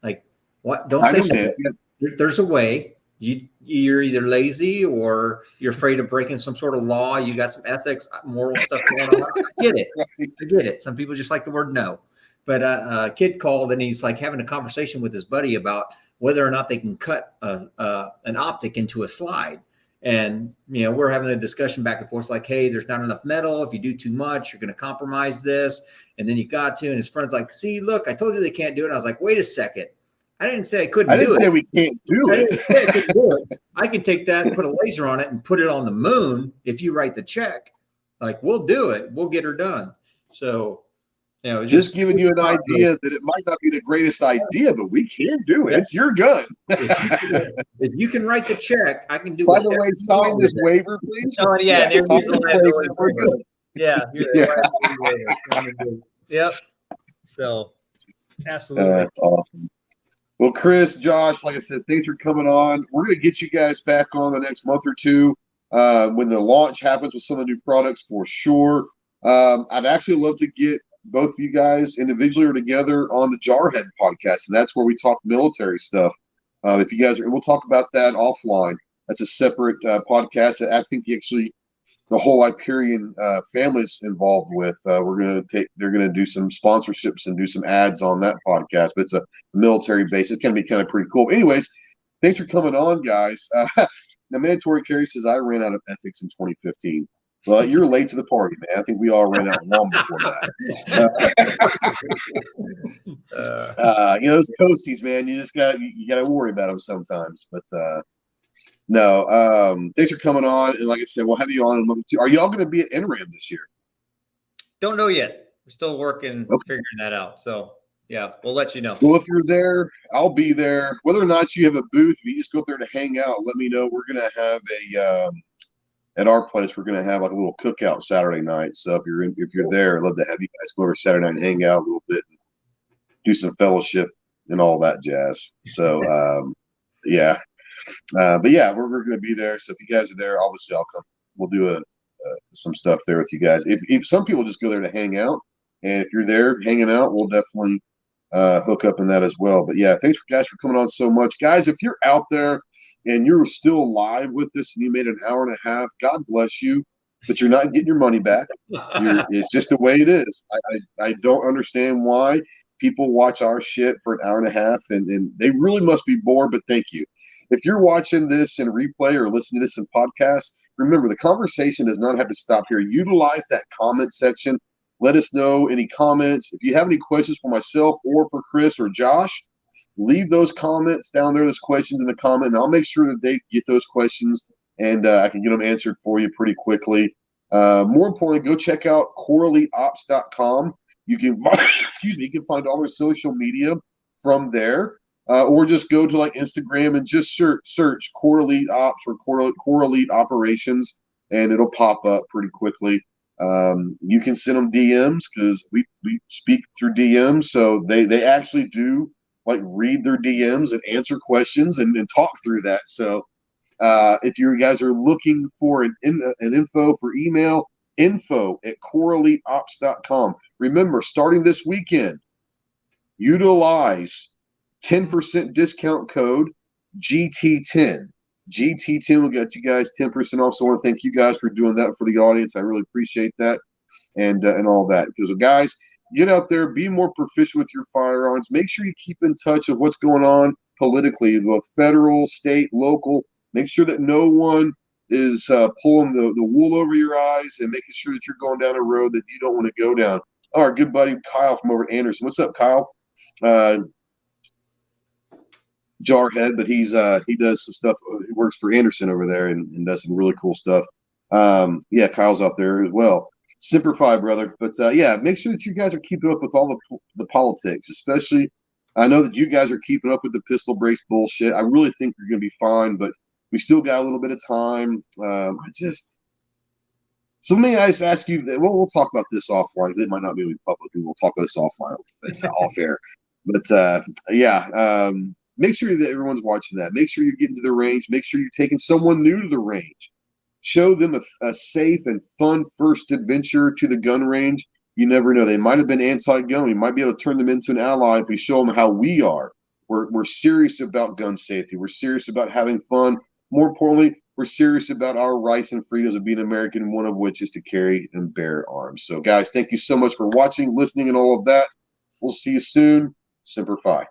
Like, what? Don't say no. Yeah. There's a way. You're either lazy or you're afraid of breaking some sort of law. You got some ethics, moral stuff going on. I get it. Some people just like the word no. But a kid called and he's like having a conversation with his buddy about whether or not they can cut an optic into a slide. And, we're having a discussion back and forth like, hey, there's not enough metal. If you do too much, you're going to compromise this. And then you got to, and his friend's like, see, look, I told you they can't do it. I was like, wait a second. I didn't say I couldn't do it. I didn't say we can't do it. I can take that and put a laser on it and put it on the moon if you write the check. Like, we'll do it. We'll get her done. So, just giving you an idea that it might not be the greatest idea, but we can do it. It's your gun. If you can write the check, I can do it. By the way, sign this waiver, please. Oh, yeah. There's we're good. Yeah. Yep. So, absolutely. That's awesome. Well, Chris, Josh, like I said, thanks for coming on. We're going to get you guys back on the next month or two when the launch happens with some of the new products for sure. I'd actually love to get both of you guys individually or together on the Jarhead podcast, and that's where we talk military stuff. If you guys are, we'll talk about that offline. That's a separate podcast that I think actually the whole Hyperion family's involved with. They're going to do some sponsorships and do some ads on that podcast, but it's a military base. It's going to be kind of pretty cool. Anyways, thanks for coming on, guys. Now, Mandatory Carry says I ran out of ethics in 2015. Well, you're late to the party, man. I think we all ran out long before that. Those coasties, man, you got to worry about them sometimes. But no, thanks for coming on. And like I said, we'll have you on in a month or two. Are y'all going to be at NRAM this year? Don't know yet. We're still working, figuring that out. So, yeah, we'll let you know. Well, if you're there, I'll be there. Whether or not you have a booth, if you just go up there to hang out, let me know. We're going to have at our place, we're going to have like a little cookout Saturday night. So if you're there, I'd love to have you guys go over Saturday night and hang out a little bit and do some fellowship and all that jazz. So, yeah. But yeah, we're going to be there. So if you guys are there, obviously I'll come. We'll do some stuff there with you guys. If some people just go there to hang out, and if you're there hanging out, we'll definitely hook up in that as well. But yeah, thanks guys for coming on so much. Guys, if you're out there and you're still live with this and you made an hour and a half, God bless you, but you're not getting your money back. It's just the way it is. I don't understand why people watch our shit for an hour and a half, and they really must be bored, but thank you. If you're watching this in replay or listening to this in podcast, remember the conversation does not have to stop here. Utilize that comment section. Let us know any comments. If you have any questions for myself or for Chris or Josh, leave those comments down there, those questions in the comment, and I'll make sure that they get those questions and I can get them answered for you pretty quickly. More importantly, go check out CoreEliteOps.com. You can you can find all their social media from there. Or just go to like Instagram and just search Core Elite Ops or Core Elite Operations, and it'll pop up pretty quickly. You can send them DMs because we speak through DMs, so they actually do like read their DMs and answer questions and talk through that. So if you guys are looking for an info for email, info@CoreEliteOps.com. Remember, starting this weekend, utilize 10% discount code GT10. GT10 will get you guys 10% off. So I want to thank you guys for doing that for the audience. I really appreciate that and all that. Because guys, get out there, be more proficient with your firearms. Make sure you keep in touch of what's going on politically, both federal, state, local. Make sure that no one is pulling the wool over your eyes and making sure that you're going down a road that you don't want to go down. Our good buddy Kyle from over at Anderson. What's up, Kyle? Jarhead, but he does some stuff. He works for Anderson over there and does some really cool stuff. Yeah, Kyle's out there as well. Simplify, brother. But yeah, make sure that you guys are keeping up with all the politics, especially. I know that you guys are keeping up with the pistol brace bullshit. I really think you're going to be fine, but we still got a little bit of time. So let me ask you. Well, we'll talk about this offline because it might not be public. We'll talk about this offline, but off air. But yeah. Make sure that everyone's watching that. Make sure you're getting to the range. Make sure you're taking someone new to the range. Show them a safe and fun first adventure to the gun range. You never know. They might have been anti-gun. We might be able to turn them into an ally if we show them how we are. We're serious about gun safety. We're serious about having fun. More importantly, we're serious about our rights and freedoms of being American, one of which is to carry and bear arms. So, guys, thank you so much for watching, listening, and all of that. We'll see you soon. Semper Fi.